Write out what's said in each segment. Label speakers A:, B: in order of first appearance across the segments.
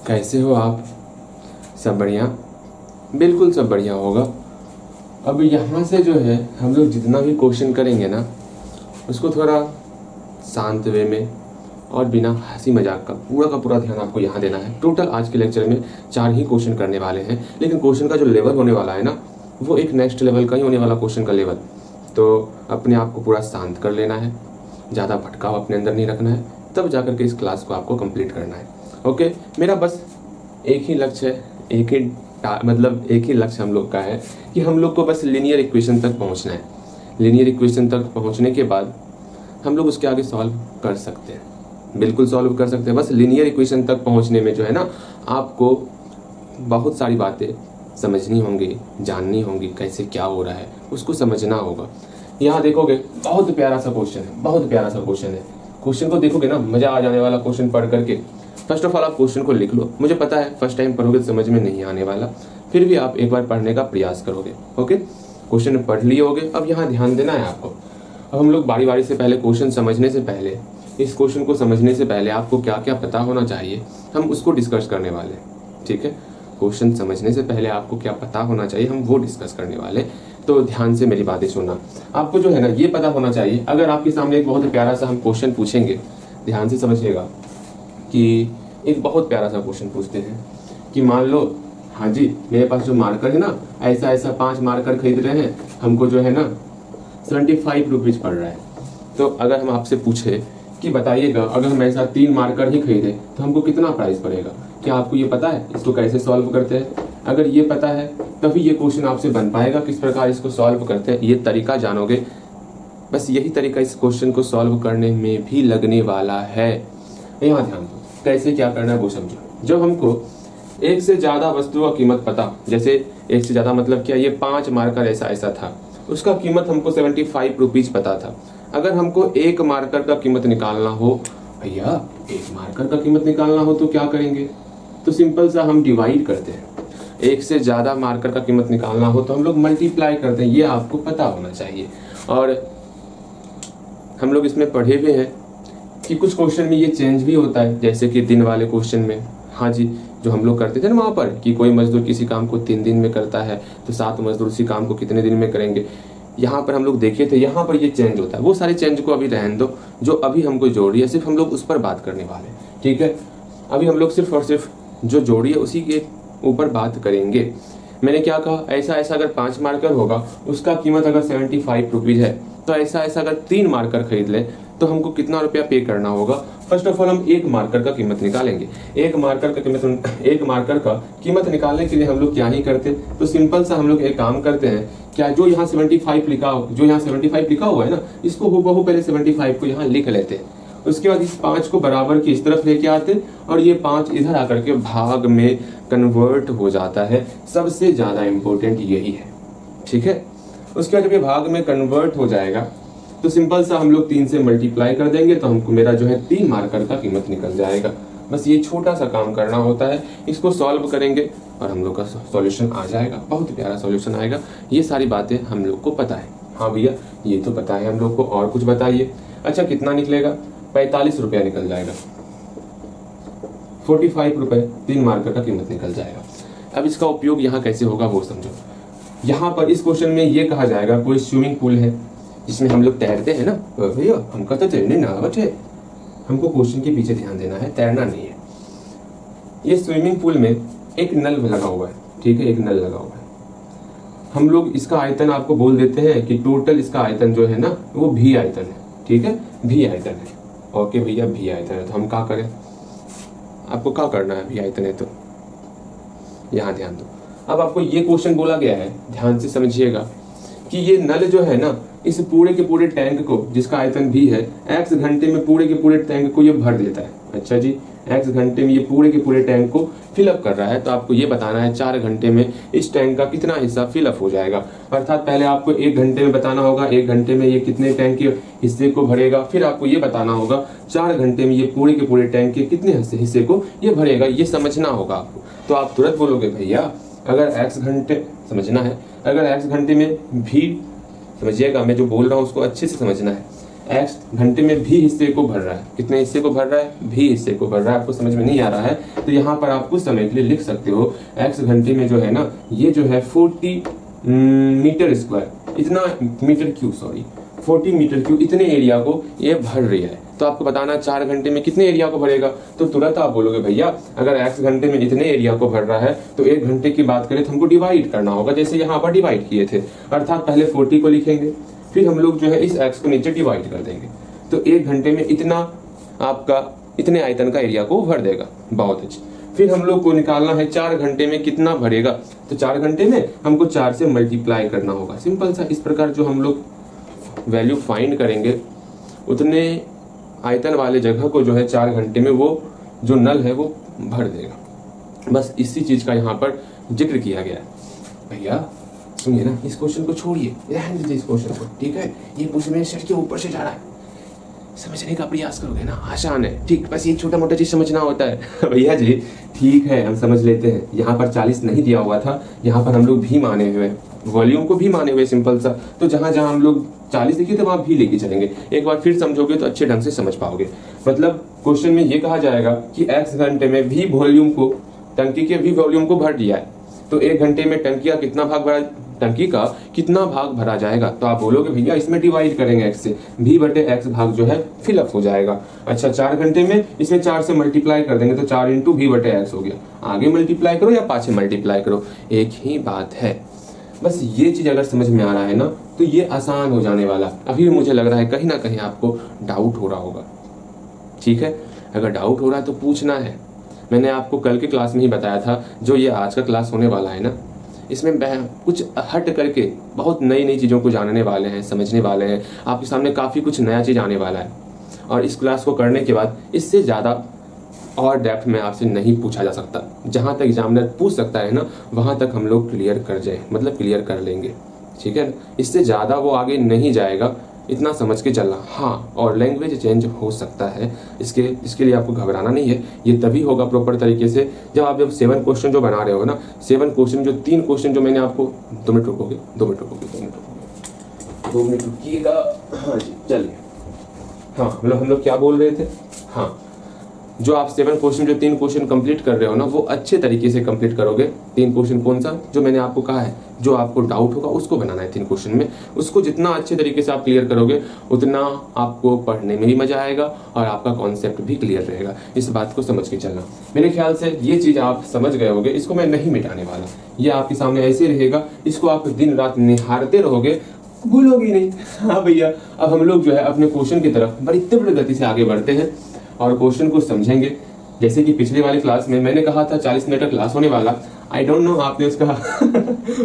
A: कैसे हो आप? सब बढ़िया? बिल्कुल सब बढ़िया होगा। अब यहाँ से जो है हम लोग जितना भी क्वेश्चन करेंगे ना, उसको थोड़ा शांत वे में और बिना हंसी मजाक का पूरा ध्यान आपको यहाँ देना है। टोटल आज के लेक्चर में 4 ही क्वेश्चन करने वाले हैं, लेकिन क्वेश्चन का जो लेवल होने वाला है ना, वो एक नेक्स्ट लेवल का ही होने वाला क्वेश्चन का लेवल। तो अपने आप को पूरा शांत कर लेना है, ज़्यादा भटकाव अपने अंदर नहीं रखना है, तब जा करके इस क्लास को आपको कंप्लीट करना है। ओके, मेरा बस एक ही लक्ष्य है, एक ही लक्ष्य हम लोग का है कि हम लोग को बस लीनियर इक्वेशन तक पहुंचना है। लीनियर इक्वेशन तक पहुंचने के बाद हम लोग उसके आगे सॉल्व कर सकते हैं, बिल्कुल सॉल्व कर सकते हैं। बस लीनियर इक्वेशन तक पहुंचने में जो है ना, आपको बहुत सारी बातें समझनी होंगी, जाननी होंगी, कैसे क्या हो रहा है उसको समझना होगा। यहाँ देखोगे बहुत प्यारा सा क्वेश्चन है, बहुत प्यारा सा क्वेश्चन है। क्वेश्चन को देखोगे ना, मजा आ जाने वाला क्वेश्चन पढ़ करके। फर्स्ट ऑफ ऑल आप क्वेश्चन को लिख लो। मुझे पता है फर्स्ट टाइम पढ़ोगे तो समझ में नहीं आने वाला, फिर भी आप एक बार पढ़ने का प्रयास करोगे। ओके, क्वेश्चन पढ़ लिए होगे। अब यहाँ ध्यान देना है आपको। अब हम लोग बारी बारी से पहले क्वेश्चन समझने से पहले, इस क्वेश्चन को समझने से पहले आपको क्या क्या पता होना चाहिए, हम उसको डिस्कस करने वाले हैं। ठीक है, क्वेश्चन समझने से पहले आपको क्या पता होना चाहिए, हम वो डिस्कस करने वाले। तो ध्यान से मेरी बातें सुनना। आपको जो है ना, ये पता होना चाहिए, अगर आपके सामने एक बहुत प्यारा सा हम क्वेश्चन पूछेंगे, ध्यान से समझिएगा कि एक बहुत प्यारा सा क्वेश्चन पूछते हैं कि मान लो, हाँ जी, मेरे पास जो मार्कर है ना, ऐसा 5 मार्कर खरीद रहे हैं, हमको जो है ना 75 रुपीज पड़ रहा है। तो अगर हम आपसे पूछे कि बताइएगा, अगर हम ऐसा 3 मार्कर ही खरीदे तो हमको कितना प्राइस पड़ेगा, क्या आपको ये पता है? इसको कैसे सॉल्व करते हैं? अगर ये पता है तभी ये क्वेश्चन आपसे बन पाएगा, किस प्रकार इसको सॉल्व करते हैं। ये तरीका जानोगे, बस यही तरीका इस क्वेश्चन को सॉल्व करने में भी लगने वाला है। यहाँ ध्यान दो, कैसे क्या करना है वो समझो। जब हमको एक से ज्यादा वस्तु का कीमत पता, जैसे एक से ज्यादा मतलब क्या, ये 5 मार्कर ऐसा था, उसका कीमत हमको 75 रुपीज पता था। अगर हमको एक मार्कर का कीमत निकालना हो, भैया एक मार्कर का कीमत निकालना हो तो क्या करेंगे? तो सिंपल सा हम डिवाइड करते हैं। एक से ज्यादा मार्कर का कीमत निकालना हो तो हम लोग मल्टीप्लाई करते हैं, ये आपको पता होना चाहिए। और हम लोग इसमें पढ़े हुए हैं कि कुछ क्वेश्चन में ये चेंज भी होता है, जैसे कि दिन वाले क्वेश्चन में, हाँ जी, जो हम लोग करते थे ना वहां पर, कि कोई मजदूर किसी काम को 3 दिन में करता है तो 7 मजदूर उसी काम को कितने दिन में करेंगे। यहाँ पर हम लोग देखे थे, यहाँ पर ये चेंज होता है। वो सारे चेंज को अभी रहने दो, जो अभी हमको जोड़ी है सिर्फ हम लोग उस पर बात करने वाले हैं। ठीक है, अभी हम लोग सिर्फ और सिर्फ जो जोड़ी है उसी के ऊपर बात करेंगे। मैंने क्या कहा, ऐसा अगर 5 मार्कर होगा, उसका कीमत अगर 75 रुपीज है, तो ऐसा अगर 3 मार्कर खरीद ले तो हमको कितना रुपया पे करना होगा। फर्स्ट ऑफ ऑल हम एक मार्कर का कीमत निकालेंगे। एक मार्कर का कीमत निकालने के लिए हम लोग क्या ही करते, तो सिंपल सा हम लोग एक काम करते हैं, क्या जो यहाँ 75 लिखा हुआ है ना, इसको हूबहू पहले 75 को यहाँ लिख लेते हैं। उसके बाद इस 5 को बराबर की इस तरफ लेके आते और ये 5 इधर आकर के भाग में कन्वर्ट हो जाता है। सबसे ज्यादा इंपॉर्टेंट यही है। ठीक है, उसके बाद जब ये भाग में कन्वर्ट हो जाएगा तो सिंपल सा हम लोग 3 से मल्टीप्लाई कर देंगे, तो हमको मेरा जो है 3 मार्कर का कीमत निकल जाएगा। बस ये छोटा सा काम करना होता है, इसको सॉल्व करेंगे और हम लोग का सॉल्यूशन आ जाएगा, बहुत प्यारा सॉल्यूशन आएगा। ये सारी बातें हम लोग को पता है। हाँ भैया, ये तो पता है हम लोग को, और कुछ बताइए। अच्छा, कितना निकलेगा? 45 रुपया निकल जाएगा। 45 रुपए 3 मार्कर का कीमत निकल जाएगा। अब इसका उपयोग यहाँ कैसे होगा वो समझो। यहाँ पर इस क्वेश्चन में ये कहा जाएगा, कोई स्विमिंग पूल है जिसमें हम लोग तैरते हैं ना, भैया हमका तो तैरने ना आवत है, हमको क्वेश्चन के पीछे ध्यान देना है, तैरना नहीं है। ये स्विमिंग पूल में एक नल लगा हुआ है। ठीक है, एक नल लगा हुआ है। हम लोग इसका आयतन आपको बोल देते हैं कि टोटल इसका आयतन जो है ना, वो भी आयतन है। ठीक है, भी आयतन है। ओके भैया, भी आयतन है तो हम क्या करें? आपको क्या करना है? भी आयतन है तो यहाँ ध्यान दो। अब आपको ये क्वेश्चन बोला गया है, ध्यान से समझिएगा, कि ये नल जो है ना, इस पूरे के पूरे टैंक को, जिसका आयतन भी है, x घंटे में पूरे के पूरे टैंक को ये भर देता है। अच्छा जी, x घंटे में ये पूरे के पूरे टैंक को फिलअप कर रहा है। तो आपको ये बताना है 4 घंटे में इस टैंक का कितना हिस्सा फिलअप हो जाएगा। अर्थात पहले आपको 1 घंटे में बताना होगा 1 घंटे में ये कितने टैंक के हिस्से को भरेगा, फिर आपको ये बताना होगा 4 घंटे में ये पूरे के पूरे टैंक के कितने हिस्से को ये भरेगा। ये समझना होगा आपको। तो आप तुरंत बोलोगे, भैया अगर x घंटे समझना है, अगर x घंटे में भी, समझिएगा मैं जो बोल रहा हूँ उसको अच्छे से समझना है। एक्स घंटे में भी हिस्से को भर रहा है। कितने हिस्से को भर रहा है? भी हिस्से को भर रहा है। आपको समझ में नहीं आ रहा है तो यहाँ पर आप कुछ समय के लिए लिख सकते हो एक्स घंटे में जो है ना, ये जो है 40 मीटर स्क्वायर, इतना metre cube, sorry 40 metre cube, इतने एरिया को ये भर रही है। तो आपको बताना 4 घंटे में कितने एरिया को भरेगा। तो तुरंत आप बोलोगे भैया अगर एक्स घंटे में इतने एरिया को भर रहा है तो 1 घंटे की बात करें तो हमको डिवाइड करना होगा, जैसे यहाँ पर डिवाइड किए थे। अर्थात पहले 40 को लिखेंगे, फिर हम लोग जो है इस एक्स को नीचे डिवाइड कर देंगे, तो 1 घंटे में इतना आपका इतने आयतन का एरिया को भर देगा। बहुत अच्छी। फिर हम लोग को निकालना है 4 घंटे में कितना भरेगा। तो 4 घंटे में हमको 4 से मल्टीप्लाई करना होगा। सिंपल सा। इस प्रकार जो हम लोग वैल्यू फाइंड करेंगे उतने आयतन वाले जगह को जो है 4 घंटे में वो जो नल है वो भर देगा। बस इसी चीज का यहाँ पर जिक्र किया गया है। भैया सुनिए ना, इस क्वेश्चन को छोड़िए, रहने दीजिए इस क्वेश्चन को, ठीक है। ये पूछ मेरे सर के ऊपर से जा रहा है, समझने का प्रयास करोगे ना, आसान है, ठीक। बस ये छोटा मोटा चीज समझना होता है। भैया जी ठीक है, हम समझ लेते हैं। यहाँ पर 40 नहीं दिया हुआ था, यहाँ पर हम लोग भी माने हुए, वॉल्यूम को भी माने हुए, सिंपल सा। तो जहां जहां हम लोग 40 लिखिए तो वहां भी लेके चलेंगे। एक बार फिर समझोगे तो अच्छे ढंग से समझ पाओगे। मतलब क्वेश्चन में ये कहा जाएगा कि एक्स घंटे में भी वॉल्यूम को, टंकी के भी वॉल्यूम को भर दिया है, तो 1 घंटे में टंकी का कितना भाग भरा, टंकी का कितना भाग भरा जाएगा। तो आप बोलोगे भैया इसमें डिवाइड करेंगे एक्स से, भी बटे एक्स भाग जो है फिलअप हो जाएगा। अच्छा 4 घंटे में इसमें 4 से मल्टीप्लाई कर देंगे तो 4 इंटू भी बटे एक्स हो गया। आगे मल्टीप्लाई करो या पाछे मल्टीप्लाई करो, एक ही बात है। बस ये चीज अगर समझ में आ रहा है ना तो ये आसान हो जाने वाला। अभी मुझे लग रहा है कहीं ना कहीं आपको डाउट हो रहा होगा, ठीक है। अगर डाउट हो रहा है तो पूछना है। मैंने आपको कल के क्लास में ही बताया था, जो ये आज का क्लास होने वाला है ना, इसमें कुछ हट करके बहुत नई नई चीज़ों को जानने वाले हैं, समझने वाले हैं। आपके सामने काफ़ी कुछ नया चीज़ आने वाला है और इस क्लास को करने के बाद इससे ज़्यादा और डेप्थ में आपसे नहीं पूछा जा सकता। जहाँ तक एग्जामिनर पूछ सकता है ना, वहाँ तक हम लोग क्लियर कर जाए, मतलब क्लियर कर लेंगे, ठीक है। इससे ज़्यादा वो आगे नहीं जाएगा, इतना समझ के चलना। हाँ, और लैंग्वेज चेंज हो सकता है, इसके लिए आपको घबराना नहीं है। ये तभी होगा प्रॉपर तरीके से जब 7 क्वेश्चन जो बना रहे हो ना, 7 क्वेश्चन जो 3 क्वेश्चन जो मैंने आपको 2 मिनट रुकोगे 2 मिनट रुकिएगा। हाँ जी चलिए। हाँ हम लोग क्या बोल रहे थे। हाँ, जो आप 7 क्वेश्चन जो 3 क्वेश्चन कंप्लीट कर रहे हो ना, वो अच्छे तरीके से कंप्लीट करोगे। 3 क्वेश्चन कौन सा, जो मैंने आपको कहा है, जो आपको डाउट होगा उसको बनाना है 3 क्वेश्चन में। उसको जितना अच्छे तरीके से आप क्लियर करोगे उतना आपको पढ़ने में भी मजा आएगा और आपका कॉन्सेप्ट भी क्लियर रहेगा। इस बात को समझ के चलना। मेरे ख्याल से ये चीज आप समझ गए होगे, इसको मैं नहीं मिटाने वाला, ये आपके सामने ऐसे रहेगा। इसको आप दिन रात निहारते रहोगे, भूलोगी नहीं। हाँ भैया, अब हम लोग जो है अपने क्वेश्चन की तरफ बड़ी तीव्र गति से आगे बढ़ते हैं और क्वेश्चन को समझेंगे। जैसे कि पिछले वाली क्लास में मैंने कहा था 40 मिनट का क्लास होने वाला। आई डोंट नो आपने उसका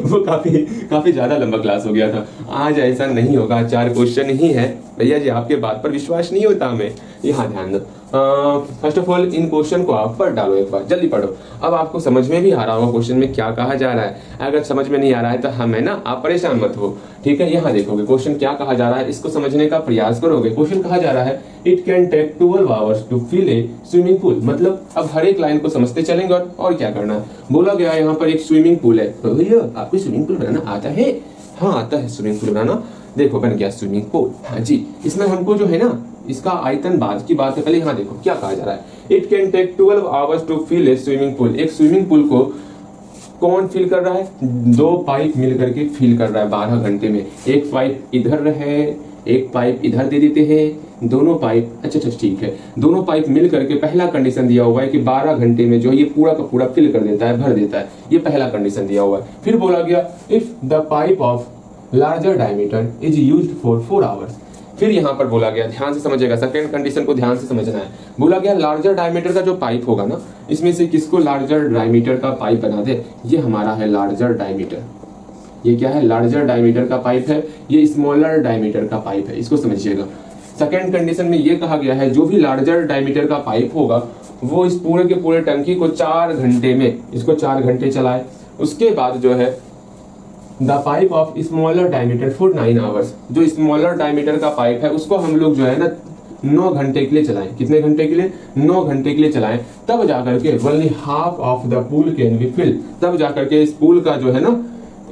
A: वो काफी ज्यादा लंबा क्लास हो गया था। आज ऐसा नहीं होगा, 4 क्वेश्चन ही है। भैया जी आपके बात पर विश्वास नहीं होता हमें, यहाँ ध्यान दो। First of all in question को आप पढ़ डालो, एक बार जल्दी पढ़ो। अब आपको समझ में भी आ रहा होगा क्वेश्चन में क्या कहा जा रहा है। अगर समझ में नहीं आ रहा है तो हमें ना, आप परेशान मत हो, ठीक है। यहाँ देखोगे क्वेश्चन क्या कहा जा रहा है, इसको समझने का प्रयास करोगे। क्वेश्चन कहा जा रहा है it can take 12 hours to fill a swimming pool. मतलब अब हर एक लाइन को समझते चलेंगे और क्या करना है। बोला गया यहाँ पर एक स्विमिंग पूल है। तो भैया आपको स्विमिंग पूल बनाना आता है? हाँ आता है स्विमिंग पूल बनाना। देखो बन गया स्विमिंग पूल। हाँ जी, इसमें हमको जो है ना, इसका आयतन बाद की बात है। पहले यहाँ देखो क्या कहा जा रहा है। It can take 12 hours to fill a swimming pool. एक स्विमिंग पूल को कौन फिल कर रहा है? 2 पाइप मिल करके फिल कर रहा है 12 घंटे में। एक पाइप इधर है, एक पाइप इधर दे देते हैं, दोनों पाइप, अच्छा ठीक है, दोनों पाइप मिल करके पहला कंडीशन दिया हुआ है कि 12 घंटे में जो है ये पूरा का पूरा फिल कर देता है, भर देता है। ये पहला कंडीशन दिया हुआ है। फिर बोला गया if the pipe of larger diameter is used for 4 hours. फिर यहाँ पर बोला गया, ध्यान से समझिएगा, सेकंड कंडीशन को ध्यान से समझना है। बोला गया लार्जर डायमीटर का जो पाइप होगा ना, इसमें से किसको लार्जर डायमीटर का पाइप बना दे। ये हमारा है लार्जर डायमीटर। ये क्या है? लार्जर डायमीटर का पाइप है। ये स्मॉलर डायमीटर का पाइप है, इसको समझिएगा। सेकंड कंडीशन में ये कहा गया है जो भी लार्जर डायमीटर का पाइप होगा वो इस पूरे के पूरे टंकी को 4 घंटे में, इसको 4 घंटे चलाए। उसके बाद जो है the pipe of smaller diameter for 9 hours. जो स्मॉलर डायमीटर का पाइप है उसको हम लोग जो है ना 9 घंटे के लिए चलाएं। कितने घंटे के लिए? 9 घंटे के लिए चलाएं। तब जाकर के only half of the pool can be fill. तब जाकर के इस पूल का जो है ना,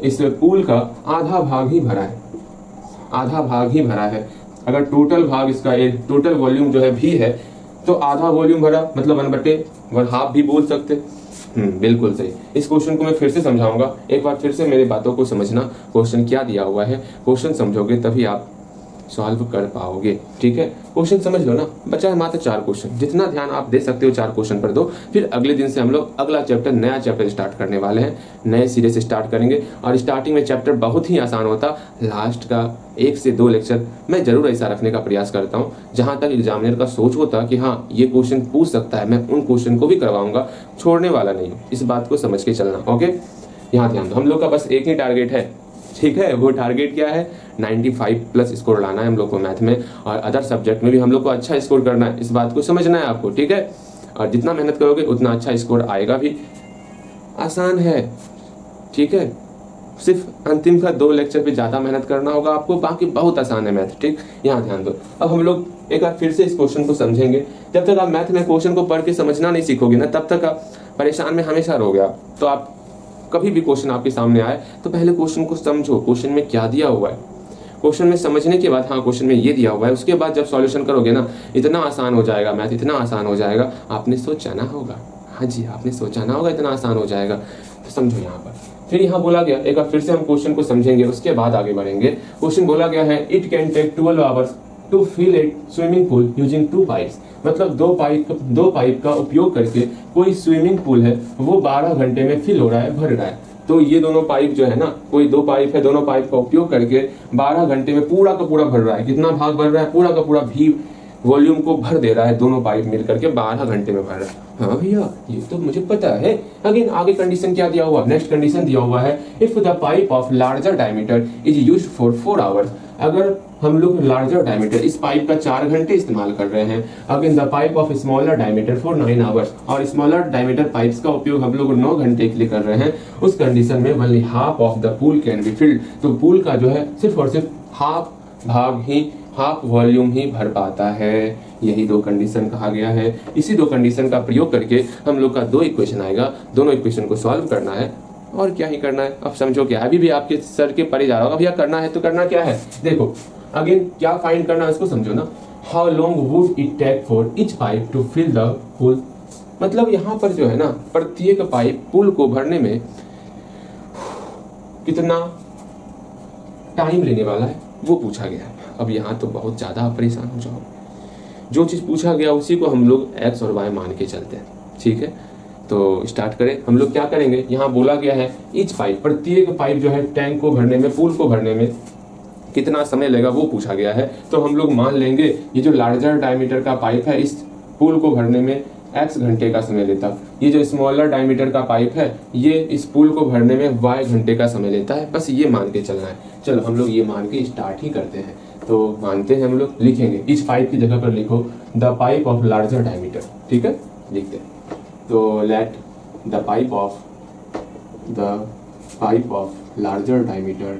A: इस पूल का आधा भाग ही भरा है, आधा भाग ही भरा है। अगर टोटल भाग इसका टोटल वॉल्यूम जो है भी है तो आधा वॉल्यूम भरा मतलब 1/1/2 भी बोल सकते। बिल्कुल सही। इस क्वेश्चन को मैं फिर से समझाऊंगा, एक बार फिर से मेरी बातों को समझना। क्वेश्चन क्या दिया हुआ है, क्वेश्चन समझोगे तभी आप सॉल्व कर पाओगे। ठीक है, क्वेश्चन समझ लो ना। बचा है मात्र 4 क्वेश्चन, जितना ध्यान आप दे सकते हो 4 क्वेश्चन पर दो। फिर अगले दिन से हम लोग अगला चैप्टर, नया चैप्टर स्टार्ट करने वाले हैं, नए सिरे से स्टार्ट करेंगे। और स्टार्टिंग में चैप्टर बहुत ही आसान होता, लास्ट का 1 से 2 लेक्चर मैं जरूर ऐसा रखने का प्रयास करता हूँ जहां तक एग्जामिनर का सोच होता कि हाँ ये क्वेश्चन पूछ सकता है, मैं उन क्वेश्चन को भी करवाऊंगा, छोड़ने वाला नहीं हूँ। इस बात को समझ के चलना। ओके, यहाँ ध्यान दो। हम लोग का बस एक ही टारगेट है, ठीक है। वो टारगेट क्या है, 95+ स्कोर लाना है हम लोग को मैथ में, और अदर सब्जेक्ट में भी हम लोग को अच्छा स्कोर करना है। इस बात को समझना है आपको, ठीक है। और जितना मेहनत करोगे उतना अच्छा स्कोर आएगा भी। आसान है, ठीक है। सिर्फ अंतिम का 2 लेक्चर पे ज्यादा मेहनत करना होगा आपको, बाकी बहुत आसान है मैथ। ठीक, यहाँ ध्यान दो। अब हम लोग एक बार फिर से इस क्वेश्चन को समझेंगे। जब तक आप मैथ में क्वेश्चन को पढ़ के समझना नहीं सीखोगे ना, तब तक आप परेशान में हमेशा रहोगे। तो आप कभी भी क्वेश्चन आपके सामने आए तो पहले क्वेश्चन को समझो, क्वेश्चन में क्या दिया हुआ है। क्वेश्चन में समझने के बाद, हाँ क्वेश्चन में ये दिया हुआ है, उसके बाद जब सॉल्यूशन करोगे ना, इतना आसान हो जाएगा मैथ, इतना आसान हो जाएगा, आपने सोचा ना होगा। हाँ जी, आपने सोचा ना होगा, इतना आसान हो जाएगा। तो समझो यहाँ पर। फिर यहाँ बोला गया, एक बार फिर से हम क्वेश्चन को समझेंगे, उसके बाद आगे बढ़ेंगे। क्वेश्चन बोला गया है, it can take 12 hours to fill it swimming pool using 2 pipes. मतलब 2 पाइप का उपयोग करके कोई स्विमिंग पूल है वो 12 घंटे में फिल हो रहा है, भर रहा है। तो ये दोनों पाइप जो है ना, कोई 2 पाइप है, दोनों पाइप का उपयोग करके 12 घंटे में पूरा का पूरा भर रहा है। कितना भाग भर रहा है, पूरा का पूरा भी वॉल्यूम को भर दे रहा है। दोनों पाइप मिल करके 12 घंटे में भर रहा है। हाँ भैया, ये तो मुझे पता है। अगेन आगे कंडीशन क्या दिया हुआ, नेक्स्ट कंडीशन दिया हुआ है, if the pipe of larger diameter is used for 4 hours. अगर हम लोग लार्जर डायमीटर, इस पाइप का 4 घंटे इस्तेमाल कर रहे हैं। Again the pipe of smaller diameter for 9 hours, और स्मॉलर डायमीटर पाइप्स का उपयोग हम लोग 9 घंटे के लिए कर रहे हैं। उस कंडीशन में only half of the pool can be filled. तो पूल का जो है सिर्फ और सिर्फ हाफ भाग ही, हाफ वॉल्यूम ही भर पाता है। यही 2 कंडीशन कहा गया है। इसी 2 कंडीशन का प्रयोग करके हम लोग का 2 इक्वेशन आएगा। दोनों इक्वेशन को सॉल्व करना है, और क्या ही करना है। अब समझो क्या, अभी भी आपके सर के परे जा रहा होगा, भैया करना है तो करना क्या है। देखो अगेन क्या फाइंड करना है, इसको समझो ना। How long would it take for each pipe to fill the pool. मतलब यहाँ पर जो है ना, प्रत्येक पाइप पूल को भरने में कितना टाइम लेने वाला है वो पूछा गया है। अब यहाँ तो बहुत ज्यादा परेशान हो जाओ। जो चीज पूछा गया उसी को हम लोग x और y मान के चलते हैं, ठीक है। तो स्टार्ट करें। हम लोग क्या करेंगे, यहाँ बोला गया है ईच पाइप, प्रत्येक पाइप जो है टैंक को भरने में, पूल को भरने में कितना समय लगेगा वो पूछा गया है। तो हम लोग मान लेंगे ये जो लार्जर डायमीटर का पाइप है, इस पूल को भरने में x घंटे का समय लेता। ये जो स्मॉलर डायमीटर का पाइप है, ये इस पूल को भरने में y घंटे का समय लेता है। बस ये मान के चलना है। चलो हम लोग ये मान के स्टार्ट ही करते हैं। तो मानते हैं हम लोग, लिखेंगे इस पाइप की जगह पर लिखो the pipe of larger diameter, ठीक है, लिखते हैं। तो let the pipe of larger diameter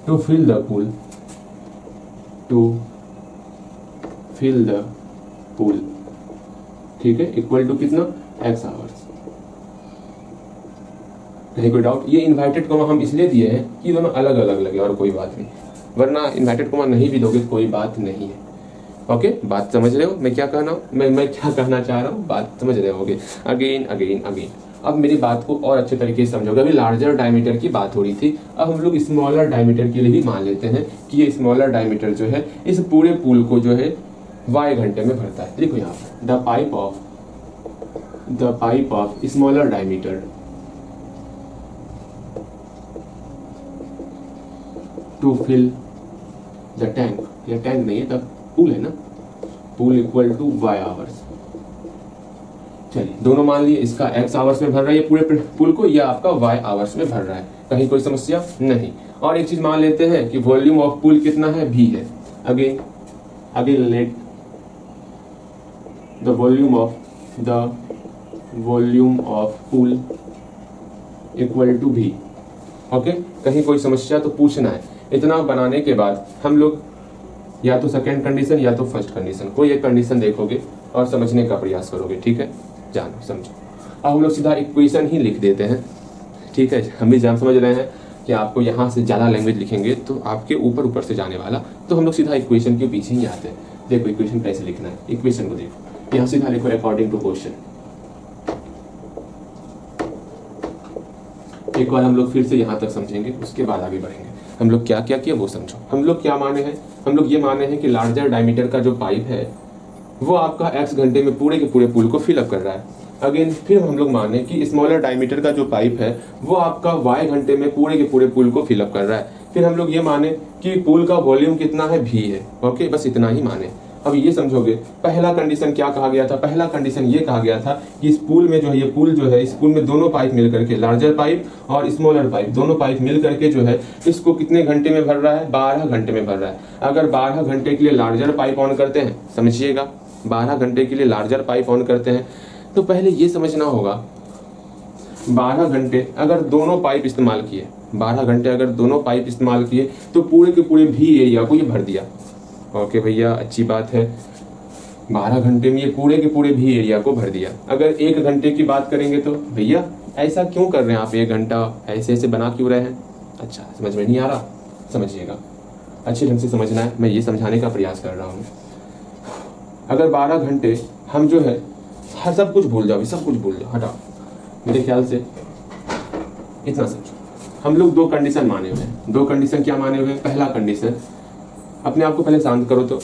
A: to fill the pool, ठीक है, इक्वल टू कितना, x आवर्स। कहीं कोई डाउट? ये इन्वर्टेड कॉमा हम इसलिए दिए हैं कि दोनों अलग अलग लगे, और कोई बात नहीं। वरना इन्वर्टेड कॉमा नहीं भी दोगे तो कोई बात नहीं है। ओके, बात समझ रहे हो मैं क्या कहना हूँ, मैं क्या कहना चाह रहा हूँ, बात समझ रहे होगे। अगेन अब मेरी बात को और अच्छे तरीके से समझोगे। अभी लार्जर डायमीटर की बात हो रही थी, अब हम लोग स्मॉलर डायमीटर के लिए भी मान लेते हैं कि ये स्मॉलर डायमीटर जो है इस पूरे पूल को जो है y घंटे में भरता है। देखो यहाँ पर the pipe of smaller diameter to fill the tank, या टैंक नहीं है तब पूल है ना, pool equal to y hours. चलिए दोनों मान लिए, इसका x आवर्स में भर रहा है ये पूरे पूल को, या आपका y आवर्स में भर रहा है। कहीं कोई समस्या नहीं। और एक चीज मान लेते हैं कि वॉल्यूम ऑफ पूल कितना है, v है। Again let the volume of pool equal to v। Okay, कहीं कोई समस्या तो पूछना है। इतना बनाने के बाद हम लोग या तो सेकेंड कंडीशन या तो फर्स्ट कंडीशन, कोई एक कंडीशन देखोगे और समझने का प्रयास करोगे, ठीक है। जानो समझो। अब हम लोग सीधा इक्वेशन ही लिख देते हैं, ठीक ठीक है, हम भी समझ रहे हैं कि आपको यहाँ से ज़्यादा लैंग्वेज लिखेंगे तो आपके ऊपर से जाने वाला, तो हम लोग सीधा इक्वेशन के पीछे ही आते हैं। देखो इक्वेशन कैसे लिखना है, इक्वेशन को देखो, यहाँ सीधा लिखो अकॉर्डिंग टू क्वेश्चन। एक बार हम लोग फिर से यहाँ तक समझेंगे, उसके बाद आगे बढ़ेंगे। हम लोग क्या क्या किया वो समझो। हम लोग क्या माने हैं, हम लोग ये माने हैं कि लार्जर डायमीटर का जो पाइप है वो आपका x घंटे में पूरे के पूरे पुल को फिलअप कर रहा है। अगेन फिर हम लोग माने कि स्मॉलर डायमीटर का जो पाइप है वो आपका y घंटे में पूरे के पूरे पुल को फिलअप कर रहा है। फिर हम लोग ये माने कि पुल का वॉल्यूम कितना है, v है। ओके, बस इतना ही माने। अब ये समझोगे पहला कंडीशन क्या कहा गया था, पहला कंडीशन ये कहा गया था कि इस पुल में जो है, ये पुल जो है, इस पुल में दोनों पाइप मिल करके, लार्जर पाइप और स्मॉलर पाइप, दोनों पाइप मिल करके जो है इसको कितने घंटे में भर रहा है, 12 घंटे में भर रहा है। अगर 12 घंटे के लिए लार्जर पाइप ऑन करते हैं, समझिएगा 12 घंटे के लिए लार्जर पाइप ऑन करते हैं, तो पहले ये समझना होगा 12 घंटे अगर दोनों पाइप इस्तेमाल किए, 12 घंटे अगर दोनों पाइप इस्तेमाल किए तो पूरे के पूरे भी एरिया को ये भर दिया। ओके भैया, अच्छी बात है, 12 घंटे में ये पूरे के पूरे भी एरिया को भर दिया। अगर 1 घंटे की बात करेंगे तो भैया ऐसा क्यों कर रहे हैं आप, 1 घंटा ऐसे ऐसे बना क्यों रहे हैं? अच्छा, समझ में नहीं आ रहा, समझिएगा, अच्छे ढंग से समझना है, मैं ये समझाने का प्रयास कर रहा हूँ। अगर 12 घंटे हम जो है हर सब कुछ भूल जाओ, सब कुछ भूल जाओ, हटाओ, मेरे ख्याल से इतना समझो। हम लोग 2 कंडीशन माने हुए हैं। 2 कंडीशन क्या माने हुए हैं? पहला कंडीशन, अपने आप को पहले शांत करो तो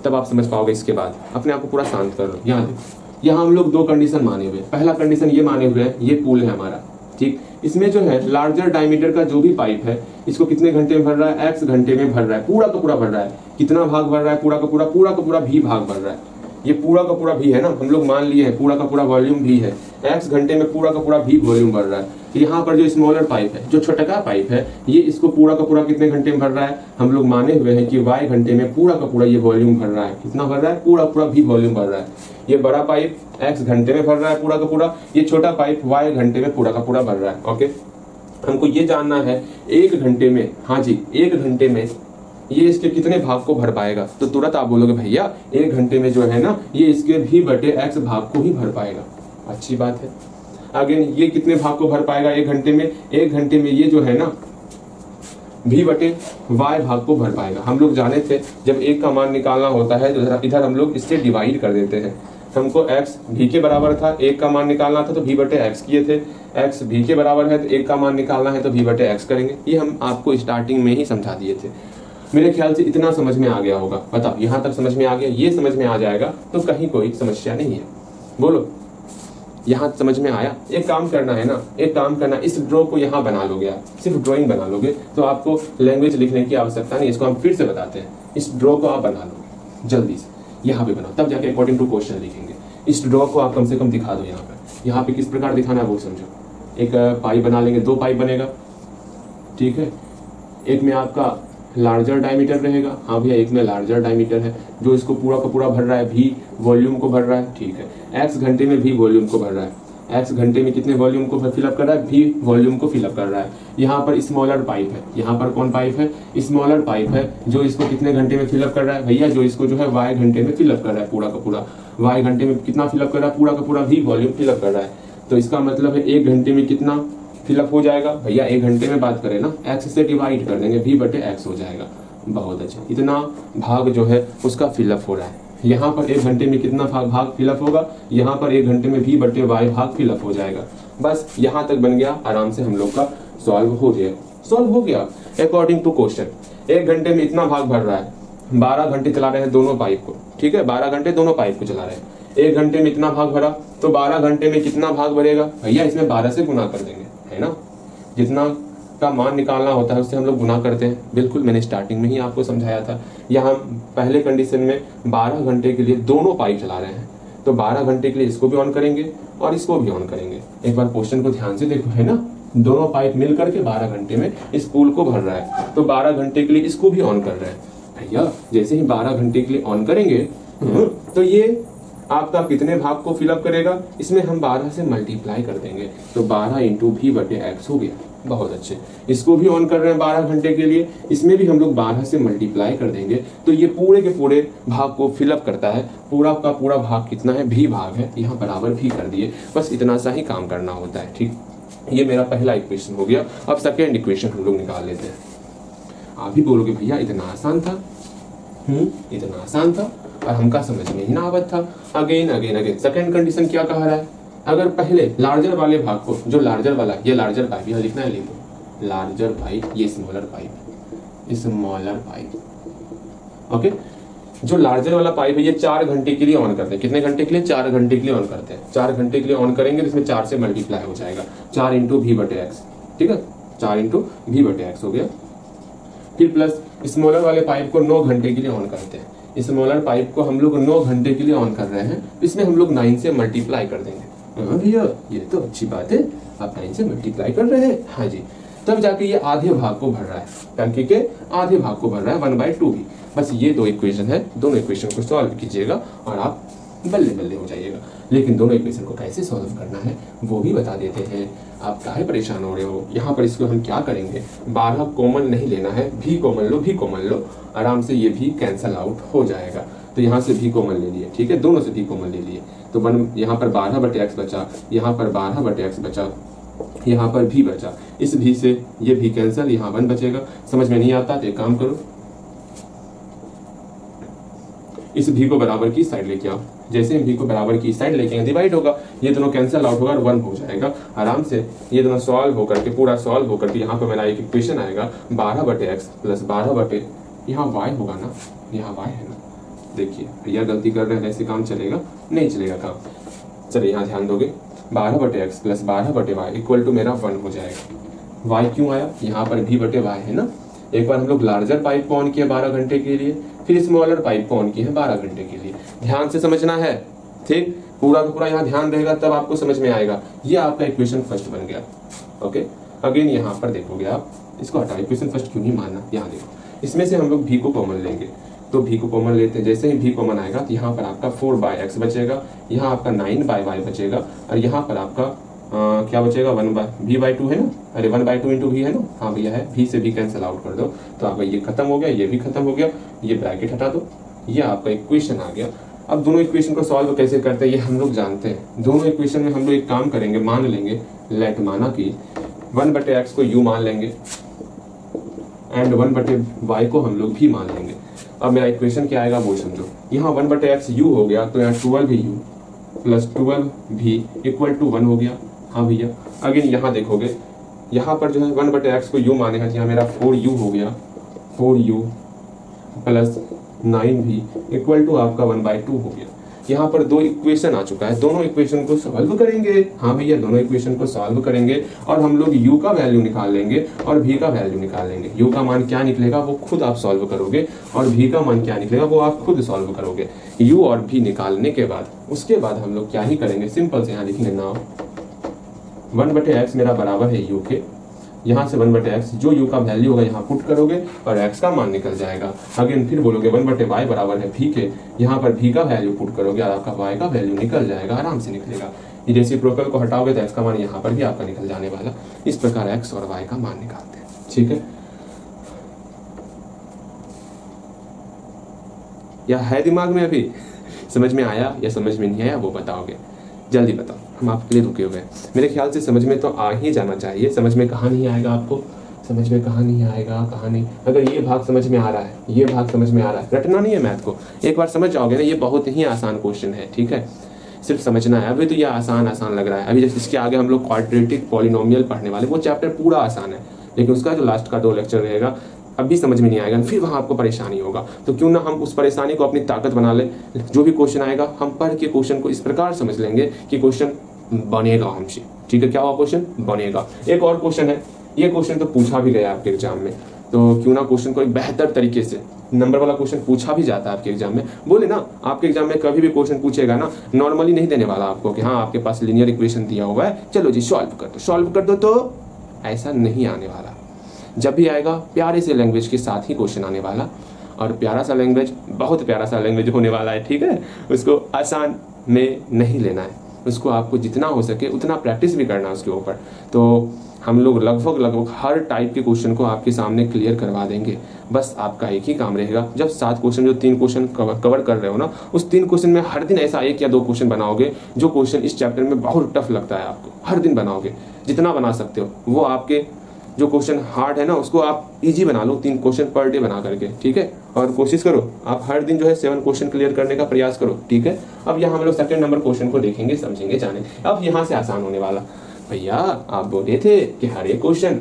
A: तब आप समझ पाओगे। इसके बाद अपने आप को पूरा शांत कर लो। यहाँ देखो, यहाँ हम लोग 2 कंडीशन माने हुए हैं। पहला कंडीशन ये माने हुए हैं, ये पुल है हमारा, ठीक, इसमें जो है लार्जर डायमीटर का जो भी पाइप है इसको कितने घंटे में भर रहा है, x घंटे में भर रहा है, पूरा का पूरा भर रहा है। कितना भाग भर रहा है? पूरा का पूरा भी भाग भर रहा है। ये पूरा का पूरा भी है ना, हम लोग मान लिए हैं पूरा का पूरा वॉल्यूम भी है, x घंटे में पूरा का पूरा भी वॉल्यूम भर रहा है। यहाँ पर जो स्मॉलर पाइप है, जो छोटा का पाइप है, ये इसको पूरा का पूरा कितने घंटे में भर रहा है? हम लोग माने हुए हैं कि y घंटे में पूरा का पूरा ये वॉल्यूम भर रहा है। कितना भर रहा है? पूरा पूरा भी वॉल्यूम भर रहा है। ये बड़ा पाइप x घंटे में भर रहा है पूरा का पूरा, ये छोटा पाइप y घंटे में पूरा का पूरा भर रहा है। ओके, हमको ये जानना है 1 घंटे में, हाँ जी 1 घंटे में ये इसके कितने भाग को भर पाएगा। तो तुरंत आप बोलोगे भैया 1 घंटे में जो है ना ये इसके भी बटे x भाग को ही भर पाएगा। अच्छी बात है। अगेन ये कितने भाग को भर पाएगा 1 घंटे में? 1 घंटे में ये जो है ना भी बटे y भाग को भर पाएगा। हम लोग जाने थे जब 1 का मान निकालना होता है तो इधर हम लोग इससे डिवाइड कर देते हैं। हमको x भी के बराबर था, 1 का मान निकालना था तो v बटे x किए थे। x भी के बराबर है तो 1 का मान निकालना है तो v बटे x करेंगे। ये हम आपको स्टार्टिंग में ही समझा दिए थे। मेरे ख्याल से इतना समझ में आ गया होगा। बताओ, यहाँ तक समझ में आ गया? ये समझ में आ जाएगा तो कहीं कोई समस्या नहीं है। बोलो, यहाँ समझ में आया? एक काम करना है ना, एक काम करना, इस ड्रॉ को यहाँ बना लोगे आप, सिर्फ ड्राइंग बना लोगे तो आपको लैंग्वेज लिखने की आवश्यकता नहीं। इसको हम फिर से बताते हैं, इस ड्रॉ को आप बना लोगे जल्दी से, यहाँ पे बनाओ, तब जाके अकॉर्डिंग टू क्वेश्चन लिखेंगे। इस ड्रॉ को आप कम से कम दिखा दो यहाँ पे किस प्रकार दिखाना है वो समझो। एक पाइप बना लेंगे, 2 पाइप बनेगा, ठीक है। एक में आपका लार्जर डायमीटर रहेगा, हाँ भैया एक में लार्जर डायमीटर है जो इसको पूरा का पूरा भर रहा है, भी वॉल्यूम को भर रहा है, ठीक है। x घंटे में भी वॉल्यूम को भर रहा है, x घंटे में कितने वॉल्यूम को फिलअप कर रहा है? भी वॉल्यूम को फिलअप कर रहा है। यहाँ पर स्मॉलर पाइप है, यहाँ पर कौन पाइप है? स्मॉलर पाइप है जो इसको कितने घंटे में फिलअप कर रहा है भैया? जो इसको जो है y घंटे में फिलअप कर रहा है पूरा का पूरा। y घंटे में कितना फिलअप कर रहा है? पूरा का पूरा भी वॉल्यूम फिलअप कर रहा है। तो इसका मतलब है 1 घंटे में कितना फिलअप हो जाएगा भैया? 1 घंटे में बात करें ना, x से डिवाइड कर देंगे, v बटे x हो जाएगा। बहुत अच्छा, इतना भाग जो है उसका फिलअप हो रहा है। यहाँ पर 1 घंटे में कितना भाग फिलअप होगा? यहाँ पर 1 घंटे में v बटे y भाग फिलअप हो जाएगा। बस यहाँ तक बन गया, आराम से हम लोग का सॉल्व हो गया अकॉर्डिंग टू क्वेश्चन। 1 घंटे में इतना भाग भर रहा है, 12 घंटे चला रहे हैं दोनों पाइप को, ठीक है, 12 घंटे दोनों पाइप को चला रहे हैं। 1 घंटे में इतना भाग भरा तो 12 घंटे में कितना भाग भरेगा भैया? इसमें 12 से गुना कर देंगे, है ना। जितना का मान निकालना होता है उससे हम लोग गुना करते हैं। बिल्कुल, मैंने स्टार्टिंग में ही आपको समझाया था। यहाँ पहले कंडीशन में 12 घंटे के लिए दोनों पाइप चला रहे हैं, तो 12 घंटे के लिए इसको भी ऑन करेंगे और इसको भी ऑन करेंगे। एक बार क्वेश्चन को ध्यान से देखो, है ना, दोनों पाइप मिल करके 12 घंटे में इस पुल को भर रहा है, तो 12 घंटे के लिए इसको भी ऑन कर रहे हैं भैया। जैसे ही 12 घंटे के लिए ऑन करेंगे तो ये आपका कितने भाग को फिलअप करेगा? इसमें हम 12 से मल्टीप्लाई कर देंगे तो 12 इंटू भी बटे x हो गया। बहुत अच्छे, इसको भी ऑन कर रहे हैं 12 घंटे के लिए, इसमें भी हम लोग 12 से मल्टीप्लाई कर देंगे तो ये पूरे के पूरे भाग को फिलअप करता है। पूरा का पूरा भाग कितना है? भी भाग है, यहाँ बराबर भी कर दिए। बस इतना सा ही काम करना होता है, ठीक। ये मेरा पहला इक्वेशन हो गया। अब सेकेंड इक्वेशन हम लोग निकाल लेते हैं। आप भी बोलोगे भैया इतना आसान था, इतना आसान था और हमका समझ में ही ना आवत था। Again again again second condition क्या कह रहा है, अगर पहले लार्जर वाले भाग को, जो लार्जर वाला, ये लार्जर पाइप, यह लिखना है, लिखो लार्जर पाइप, ये smaller pipe, smaller pipe. Okay, जो लार्जर वाला पाइप है ये 4 घंटे के लिए ऑन करते हैं। कितने घंटे के लिए? 4 घंटे के लिए ऑन करते हैं। 4 घंटे के लिए ऑन करेंगे तो इसमें 4 से मल्टीप्लाई हो जाएगा, 4 इंटू V/X, ठीक है, 4 इंटू V/X हो गया। फिर प्लस स्मॉलर वाले पाइप को 9 घंटे के लिए ऑन करते हैं। स्मॉलर पाइप को हम लोग 9 घंटे के लिए ऑन कर रहे हैं, इसमें हम लोग 9 से मल्टीप्लाई कर देंगे। हाँ भैया ये तो अच्छी बात है, आप 9 से मल्टीप्लाई कर रहे हैं। हाँ जी, तब जाके ये आधे भाग को भर रहा है, टंकी के आधे भाग को भर रहा है 1/2 भी। बस ये 2 इक्वेशन है, दोनों इक्वेशन को सॉल्व कीजिएगा और आप बल्ले बल्ले हो जाइएगा। लेकिन दोनों इक्वेशन को कैसे सॉल्व करना है वो भी बता देते हैं। आप काहे परेशान हो रहे हो? यहाँ पर इसको हम क्या करेंगे, 12 कॉमन नहीं लेना है, भी कॉमन लो, भी कॉमन लो, आराम से ये भी कैंसल आउट हो जाएगा। तो यहाँ से भी कॉमन ले लिए, ठीक है, दोनों से भी कॉमन ले लिए, तो 1 यहाँ पर 12/x बचा, यहाँ पर 12/x बचा, यहाँ पर भी बचा। इस भी से ये भी कैंसल, यहाँ 1 बचेगा। समझ में नहीं आता तो एक काम करो, इस भी को बराबर की साइड लेके आओ। जैसे भी को बराबर की साइड लेके डिवाइड होगा, ये दोनों कैंसल आउट होगा और 1 हो जाएगा। आराम से ये दोनों सॉल्व होकर के, पूरा सॉल्व होकर के यहाँ पर मेरा एक इक्वेशन आएगा 12/x प्लस 12 यहाँ y होगा ना, यहाँ y है ना। देखिए भैया गलती कर रहे हैं, ऐसे काम चलेगा नहीं, चलेगा काम। चलिए यहाँ ध्यान दोगे, 12/x plus 12/y equal to मेरा 1 हो जाएगा। y क्यों आया? यहाँ पर v/y है ना। एक बार हम लोग लार्जर पाइप को ऑन किया 12 घंटे के लिए, फिर स्मॉलर पाइप को ऑन किए हैं 12 घंटे के लिए। ध्यान से समझना है, ठीक, पूरा का पूरा यहाँ ध्यान रहेगा तब आपको समझ में आएगा। ये आपका इक्वेशन फर्स्ट बन गया। ओके, अगेन यहाँ पर देखोगे आप, इसको हटाओ, इक्वेशन फर्स्ट क्यों नहीं मानना, यहाँ देखो, इसमें से हम लोग भी को कॉमन लेंगे, तो भी को कॉमन लेते हैं। जैसे ही भी कॉमन आएगा तो यहाँ पर आपका 4/x बचेगा, यहाँ आपका 9/y बचेगा और यहाँ पर आपका क्या बचेगा, v/2 है ना, अरे 1/2 इंटू भी है ना, हाँ भैया है, भी से भी कैंसिल आउट कर दो तो आपका ये खत्म हो गया, ये भी खत्म हो गया, ये ब्रैकेट हटा दो, ये आपका इक्वेशन आ गया। अब दोनों इक्वेशन को सॉल्व कैसे करते हैं ये हम लोग जानते हैं। दोनों इक्वेशन में हम लोग एक काम करेंगे, मान लेंगे, लेट माना कि 1/x को u मान लेंगे एंड 1/y को हम लोग भी मान लेंगे। अब मेरा इक्वेशन क्या आएगा वो समझो, यहाँ 1/x u हो गया तो यहाँ 12u plus 12v equal to 1 हो गया। हाँ भैया, अगेन यहाँ देखोगे, यहाँ पर जो है 1/x को u माने हैं, यहाँ मेरा 4u हो गया, 4u plus 9v equal to आपका 1/2 हो गया। यहाँ पर 2 इक्वेशन आ चुका है, दोनों इक्वेशन को सॉल्व करेंगे। हाँ भैया, दोनों इक्वेशन को सॉल्व करेंगे और हम लोग u का वैल्यू निकाल लेंगे और v का वैल्यू निकाल लेंगे। u का मान क्या निकलेगा वो खुद आप सॉल्व करोगे और v का मान क्या निकलेगा वो आप खुद सॉल्व करोगे। u और v निकालने के बाद उसके बाद हम लोग क्या ही करेंगे, सिंपल से यहाँ लिखेंगे नाउ 1/x मेरा बराबर है u के, यहाँ से 1/x जो u का वैल्यू होगा यहाँ पुट करोगे और x का मान निकल जाएगा। अगेन फिर बोलोगे 1/y बराबर है v के, यहाँ पर v का वैल्यू पुट करोगे और आपका y का वैल्यू निकल जाएगा, आराम से निकलेगा। ये रेसिप्रोकल को हटाओगे तो x का मान यहाँ पर भी आपका निकल जाने वाला। इस प्रकार x और y का मान निकालते हैं, ठीक है। या है दिमाग में अभी? समझ में आया या समझ में नहीं आया वो बताओगे, जल्दी बताओ, हम आपके लिए रुके हुए हैं। मेरे ख्याल से समझ में तो आ ही जाना चाहिए। समझ में कहाँ नहीं आएगा आपको, समझ में कहाँ नहीं आएगा, कहाँ नहीं। अगर ये भाग समझ में आ रहा है, ये भाग समझ में आ रहा है, रटना नहीं है मैथ को, एक बार समझ जाओगे ना, ये बहुत ही आसान क्वेश्चन है, ठीक है, सिर्फ समझना है। अभी तो ये आसान लग रहा है, अभी जैसे इसके आगे हम लोग क्वाड्रेटिक पॉलिनोमियल पढ़ने वाले, वो चैप्टर पूरा आसान है, लेकिन उसका जो लास्ट का 2 लेक्चर रहेगा अभी समझ में नहीं आएगा, फिर वहाँ आपको परेशानी होगा। तो क्यों ना हम उस परेशानी को अपनी ताकत बना ले, जो भी क्वेश्चन आएगा हम पढ़ के क्वेश्चन को इस प्रकार समझ लेंगे कि क्वेश्चन बनेगा हमसे, ठीक है। क्या हुआ, क्वेश्चन बनेगा। एक और क्वेश्चन है, ये क्वेश्चन तो पूछा भी गया आपके एग्जाम में, तो क्यों ना क्वेश्चन को एक बेहतर तरीके से, नंबर वाला क्वेश्चन पूछा भी जाता है आपके एग्जाम में। बोले ना, आपके एग्जाम में कभी भी क्वेश्चन पूछेगा ना, नॉर्मली नहीं देने वाला आपको कि हाँ आपके पास लीनियर इक्वेशन दिया हुआ है, चलो जी सॉल्व कर दो, तो ऐसा नहीं आने वाला। जब भी आएगा प्यारे से लैंग्वेज के साथ ही क्वेश्चन आने वाला, और प्यारा सा लैंग्वेज बहुत प्यारा सा लैंग्वेज होने वाला है, ठीक है। उसको आसान में नहीं लेना है, उसको आपको जितना हो सके उतना प्रैक्टिस भी करना है उसके ऊपर। तो हम लोग लगभग हर टाइप के क्वेश्चन को आपके सामने क्लियर करवा देंगे। बस आपका एक ही काम रहेगा, जब 7 क्वेश्चन जो 3 क्वेश्चन कवर कर रहे हो ना, उस 3 क्वेश्चन में हर दिन ऐसा 1 या 2 क्वेश्चन बनाओगे जो क्वेश्चन इस चैप्टर में बहुत टफ लगता है आपको, हर दिन बनाओगे, जितना बना सकते हो। वो आपके जो क्वेश्चन हार्ड है ना उसको आप इजी बना लो, 3 क्वेश्चन पर डे बना करके, ठीक है। और कोशिश करो आप हर दिन जो है 7 क्वेश्चन क्लियर करने का प्रयास करो, ठीक है। अब यहाँ हम लोग सेकंड नंबर क्वेश्चन को देखेंगे, समझेंगे, जाने। अब यहाँ से आसान होने वाला। भैया आप बोले थे कि हर एक क्वेश्चन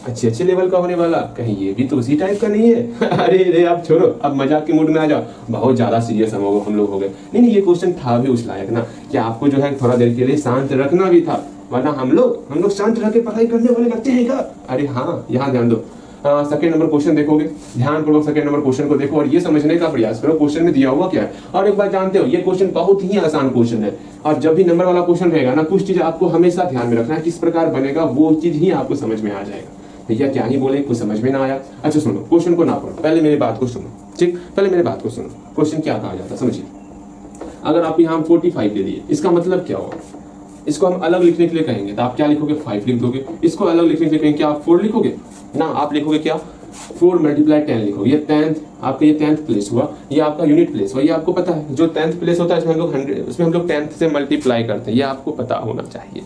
A: अच्छे लेवल का होने वाला, कहीं ये भी तो उसी टाइप का नहीं है? अरे आप छोड़ो, अब मजाक के मूड में आ जाओ, बहुत ज्यादा सीरियस हम लोग हो गए। नहीं, ये क्वेश्चन था भी उस लायक ना कि आपको जो है थोड़ा देर के लिए शांत रखना भी था, वरना हम लोग शांत रह के पढ़ाई करने वाले लगते हैं क्या? अरे हाँ, यहाँ ध्यान दो। सेकंड नंबर क्वेश्चन देखोगे, ध्यानपूर्वक सेकंड नंबर क्वेश्चन को देखो और ये समझने का प्रयास करो क्वेश्चन में दिया हुआ क्या है। और एक बात जानते हो, ये क्वेश्चन बहुत ही आसान क्वेश्चन है, और जब भी नंबर वाला क्वेश्चन रहेगा ना, कुछ चीज आपको हमेशा ध्यान में रखना है, किस प्रकार बनेगा वो चीज ही आपको समझ में आ जाएगा। भैया क्या ही बोले, कुछ समझ में ना आया? अच्छा सुनो, क्वेश्चन को ना पढ़ो, पहले मेरी बात को सुनो, ठीक? पहले मेरी बात को सुनो, क्वेश्चन क्या कहा जाता है समझिए। अगर आप यहाँ 45 ले लिए, इसका मतलब क्या होगा? इसको हम अलग लिखने के लिए कहेंगे तो आप क्या लिखोगे? 5 लिख दोगे। इसको अलग लिखने के लिए कहेंगे क्या आप 4 लिखोगे? ना, आप लिखोगे क्या? 4 × 10 लिखोगे। ये 10th आपका, ये 10th प्लेस हुआ, ये आपका यूनिट प्लेस हुआ। ये आपको पता है जो 10th प्लेस होता है इसमें हम लोग 10th से मल्टीप्लाई करते हैं, ये आपको पता होना चाहिए।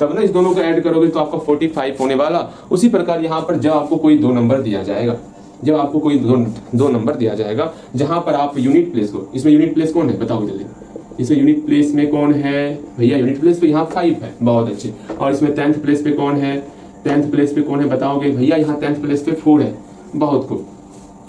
A: तब ना इस दोनों को ऐड करोगे तो आपका 45 होने वाला। उसी प्रकार यहाँ पर जब आपको कोई 2 नंबर दिया जाएगा, जब आपको कोई दो नंबर दिया जाएगा जहां पर आप यूनिट प्लेस को, इसमें यूनिट प्लेस कौन है बताओ जल्दी? इसमें यूनिट प्लेस में कौन है भैया? यूनिट प्लेस पे यहाँ 5 है, बहुत अच्छे। और इसमें 10th प्लेस पे कौन है? 10th प्लेस पे कौन है बताओगे? भैया यहाँ 10th प्लेस पे 4 है, बहुत खूब।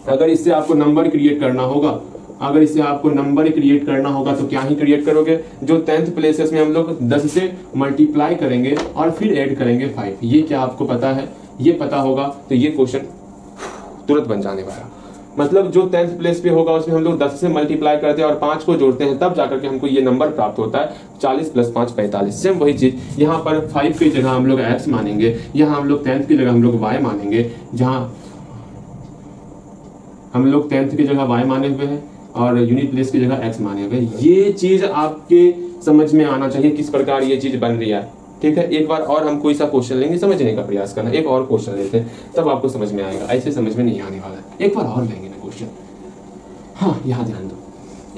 A: अगर इससे आपको नंबर क्रिएट करना होगा, अगर इससे आपको नंबर क्रिएट करना होगा तो क्या ही क्रिएट करोगे? जो 10th प्लेस है इसमें हम लोग 10 से मल्टीप्लाई करेंगे और फिर ऐड करेंगे 5। ये क्या आपको पता है? ये पता होगा तो ये क्वेश्चन तुरंत बन जाने वाला। मतलब जो 10th प्लेस पे होगा उसमें हम लोग 10 से मल्टीप्लाई करते हैं और 5 को जोड़ते हैं, तब जाकर के हमको ये नंबर प्राप्त होता है 40 + 5 45। सेम वही चीज यहाँ पर 5 की जगह हम लोग x मानेंगे, यहाँ हम लोग 10th की जगह हम लोग y मानेंगे, जहाँ हम लोग 10th की जगह y माने हुए हैं और यूनिट प्लेस की जगह x माने हुए। ये चीज आपके समझ में आना चाहिए किस प्रकार ये चीज बन रही है, ठीक है। एक बार और हम कोई सा क्वेश्चन लेंगे, समझने का प्रयास करना। एक और क्वेश्चन लेते हैं तब आपको समझ में आएगा, ऐसे समझ में नहीं आने वाला है। एक बार और लेंगे ना क्वेश्चन। हाँ, यहाँ ध्यान दो,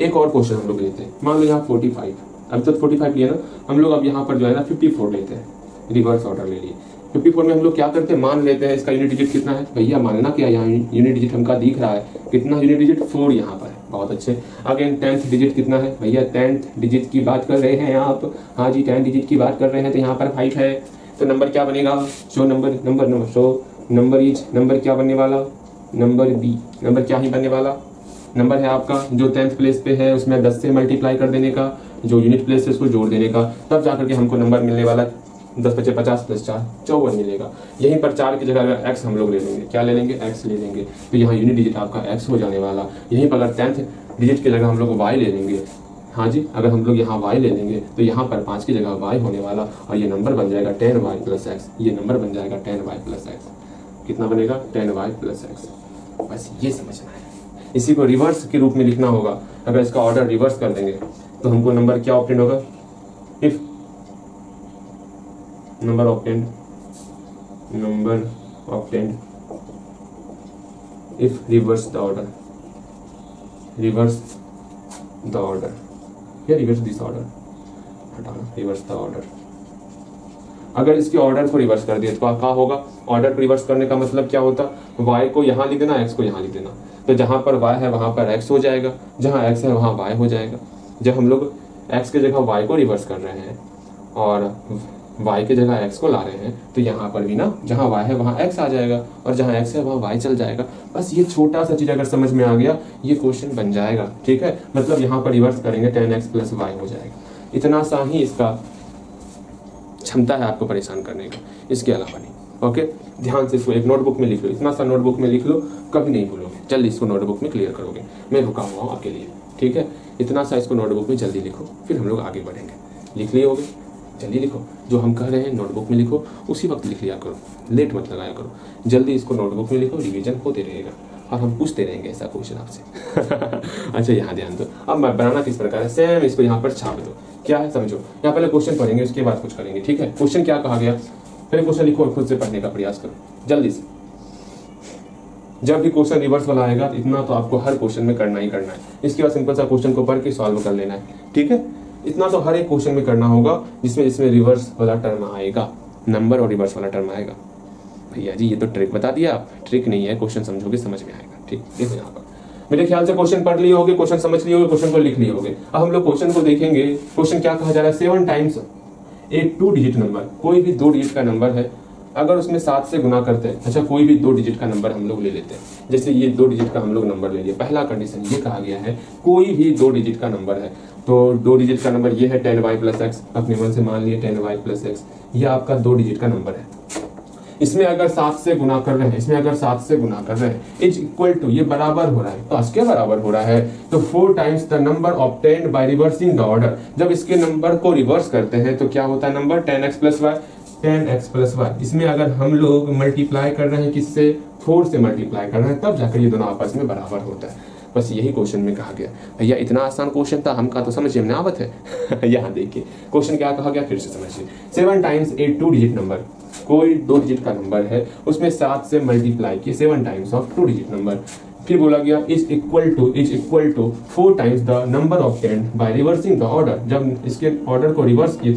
A: एक और क्वेश्चन हम लोग लेते हैं। मान लो यहाँ 45, अभी तो 45 लिया ना हम लोग, अब यहाँ पर जो है ना 54 लेते हैं, रिवर्स ऑर्डर ले लिए। 54 में हम लोग क्या करते हैं? मान लेते हैं इसका यूनिट डिजिट कितना है भैया? मानना क्या, यहाँ यूनिट डिजिट हमका दिख रहा है, कितना यूनिट डिजिट? 4 यहाँ पर है, बहुत अच्छे। अगेन 10th डिजिट कितना है भैया? 10th डिजिट की बात कर रहे हैं आप? हाँ जी, 10th डिजिट की बात कर रहे हैं, तो यहाँ पर 5 है, तो नंबर क्या बनेगा? शो नंबर क्या बनने वाला? Number B. नंबर क्या ही बनने वाला? नंबर है आपका जो 10th प्लेस पे है उसमें 10 से मल्टीप्लाई कर देने का, जो यूनिट प्लेस है उसको जोड़ देने का, तब जाकर के हमको नंबर मिलने वाला 10 × 50 + 4 54 मिलेगा। यहीं पर 4 की जगह x हम लोग ले लेंगे, क्या ले लेंगे? x ले लेंगे, तो यहाँ यूनिट डिजिट आपका x हो जाने वाला। यहीं पर अगर 10th डिजिट की जगह हम लोग y ले लेंगे, हाँ जी, अगर हम लोग यहाँ y ले लेंगे तो यहाँ पर 5 की जगह y होने वाला, और ये नंबर बन जाएगा 10y + x। ये नंबर बन जाएगा 10y + x। कितना बनेगा? 10y + x। बस ये समझना है। इसी को रिवर्स के रूप में लिखना होगा। अगर इसका ऑर्डर रिवर्स कर देंगे तो हमको नंबर क्या ऑब्टेन होगा? If number obtain if reverse the order या रिवर्स दिस ऑर्डर, हटाना, रिवर्स द ऑर्डर। अगर इसके ऑर्डर को रिवर्स कर दिया तो क्या होगा? ऑर्डर को रिवर्स करने का मतलब क्या होता? y को यहाँ लिख देना, x को यहाँ लिख देना, तो जहां पर y है वहां पर x हो जाएगा, जहां x है वहां y हो जाएगा। जब हम लोग x की जगह y को रिवर्स कर रहे हैं और y की जगह x को ला रहे हैं, तो यहाँ पर भी ना जहां y है वहां x आ जाएगा, और जहां x है वहां y चल जाएगा। बस ये छोटा सा चीज अगर समझ में आ गया, ये क्वेश्चन बन जाएगा, ठीक है। मतलब यहाँ पर रिवर्स करेंगे 10x + y हो जाएगा। इतना सा ही इसका क्षमता है आपको परेशान करने का, इसके अलावा नहीं। ओके, ध्यान से इसको एक नोटबुक में लिख लो, इतना सा नोटबुक में लिख लो, कभी नहीं भूलोगे, जल्दी इसको नोटबुक में क्लियर करोगे। मैं रुका हुआ हूँ आपके लिए, ठीक है। इतना सा इसको नोटबुक में जल्दी लिखो, फिर हम लोग आगे बढ़ेंगे। लिख लिए होगे? जल्दी लिखो, जो हम कह रहे हैं नोटबुक में लिखो, उसी वक्त लिख लिया करो, लेट मत लगाया करो। जल्दी इसको नोटबुक में लिखो, रिवीजन होते रहेगा और हम पूछते रहेंगे ऐसा क्वेश्चन आपसे। अच्छा, यहाँ ध्यान दो। अब मैं बनाना किस प्रकार है, सेम इसको यहाँ पर छाप दो। क्या है समझो। यहाँ पहले क्वेश्चन पढ़ेंगे, उसके बाद कुछ करेंगे, ठीक है। क्वेश्चन क्या कहा गया, पहले क्वेश्चन लिखो और खुद से पढ़ने का प्रयास करो जल्दी से। जब भी क्वेश्चन रिवर्स वाला आएगा इतना तो आपको हर क्वेश्चन में करना ही करना है। इसके बाद सिंपल सा क्वेश्चन को पढ़ के सॉल्व कर लेना है, ठीक है। इतना तो हर एक क्वेश्चन में करना होगा जिसमें रिवर्स वाला टर्म आएगा, नंबर और रिवर्स वाला टर्म आएगा। भैया जी ये तो ट्रिक बता दिया आप, ट्रिक नहीं है, क्वेश्चन समझोगे समझ में आएगा, ठीक। देखो यहाँ पर मेरे ख्याल से क्वेश्चन पढ़ लिए होगे, क्वेश्चन समझ लिए होगे, क्वेश्चन को लिख लिए होगे। अब हम लोग क्वेश्चन को देखेंगे। क्वेश्चन क्या कहा जा रहा है, 7 टाइम्स एक 2 डिजिट नंबर, कोई भी 2 डिजिट का नंबर है, अगर उसमें 7 से गुना करते हैं, अच्छा कोई भी 2 डिजिट का नंबर हम लोग ले लेते हैं, जैसे ये 2 डिजिट का हम लोग नंबर ले लिए। पहला कंडीशन ये कहा गया है कोई भी 2 डिजिट का नंबर है, तो 2 डिजिट का नंबर ये है 10y + x, अपने मन से मान लिए 10y + x, ये आपका 2 डिजिट का नंबर है। इसमें अगर 7 से गुना कर रहे हैं, इसमें अगर 7 से गुना कर रहे हैं, इज इक्वल टू, ये बराबर हो रहा है, तो इसके बराबर हो रहा है, तो 4 times the number obtained by reversing the order. जब इसके नंबर को रिवर्स करते हैं तो क्या होता है number 10x + y, 10x + y। इसमें अगर हम लोग मल्टीप्लाई कर रहे हैं किससे, 4 से मल्टीप्लाई कर रहे हैं, तब जाकर ये दोनों आपस में बराबर होता है। बस यही क्वेश्चन में कहा गया। भैया इतना आसान क्वेश्चन था, हमका तो समझ में आवत है। यहाँ देखिए क्वेश्चन क्या कहा गया, फिर से समझिए। 7 टाइम्स ए 2 डिजिट नंबर, कोई 2 डिजिट का नंबर है, उसमें 7 से मल्टीप्लाई किए 7 टाइम्स ऑफ 2 डिजिट नंबर। फिर बोला गया is equal to 4 times the number obtained by reversing the order. जब इसके ऑर्डर को रिवर्स किए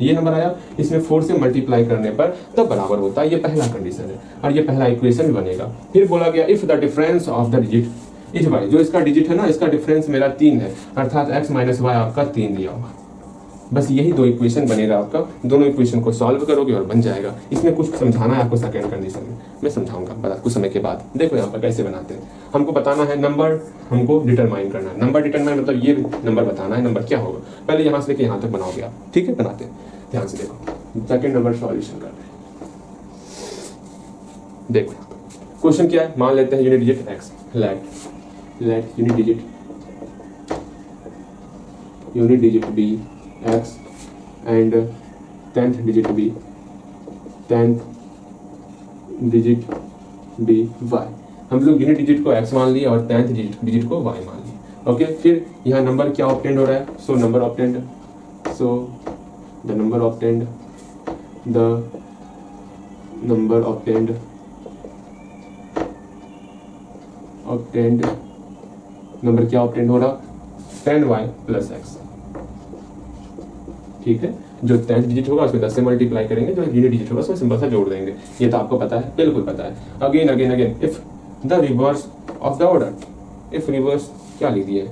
A: ये नंबर आया, इसमें 4 से मल्टीप्लाई करने पर तब बराबर होता है। ये पहला कंडीशन है और ये पहला इक्वेशन बनेगा। फिर बोला गया if the difference of the digit is y, जो इसका डिजिट है ना, इसका डिफरेंस मेरा 3 है, अर्थात x - y आपका 3 दिया होगा। बस यही 2 इक्वेशन बनेगा आपका, दोनों इक्वेशन को सॉल्व करोगे और बन जाएगा। इसमें कुछ समझाना है आपको सेकंड कंडीशन में, मैं समझाऊंगा बता कुछ समय के बाद। देखो यहाँ पर कैसे बनाते हैं, हमको बताना है नंबर, हमको डिटरमाइन करना है। नंबर डिटरमाइन मतलब ये नंबर बताना है, नंबर क्या होगा। पहले यहाँ से लेके यहाँ तक बनाओगे आप, ठीक है। बनाते हैं, ध्यान से देखो। सेकंड नंबर सॉल्यूशन कर रहे हैं। देखो क्वेश्चन क्या है, मान लेते हैं unit digit x, let unit digit b x and 10th digit b y। हम लोग यूनिट डिजिट को x मान लिए और 10th डिजिट को y मान लिए। ओके, फिर यहाँ नंबर क्या ऑब्टेंड हो रहा है, सो नंबर ऑब्टेंड नंबर क्या ऑब्टेंड हो रहा, 10y + x, ठीक है। जो 10th डिजिट होगा उसमें 10 से मल्टीप्लाई करेंगे, जो यूनिट डिजिट होगा उसमें सिंपल सा जोड़ देंगे। ये तो आपको पता है, बिल्कुल पता है। Again if the reverse of the order, if reverse क्या लिख दिए,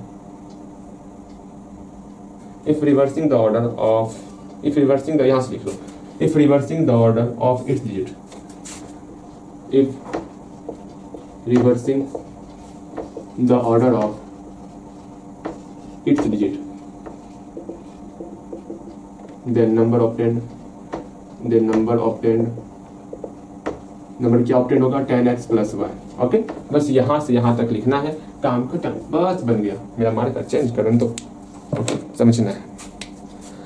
A: if reversing the order of, if reversing the, यहाँ से लिख लो, if reversing the order of its digit, if reversing the order of its digit, then number obtained number क्या obtain होगा, 10x + y। Okay, बस यहाँ से यहाँ तक लिखना है, काम खत्म, बस बन गया। मेरा मार्कर चेंज करन दो, ओके, समझना है।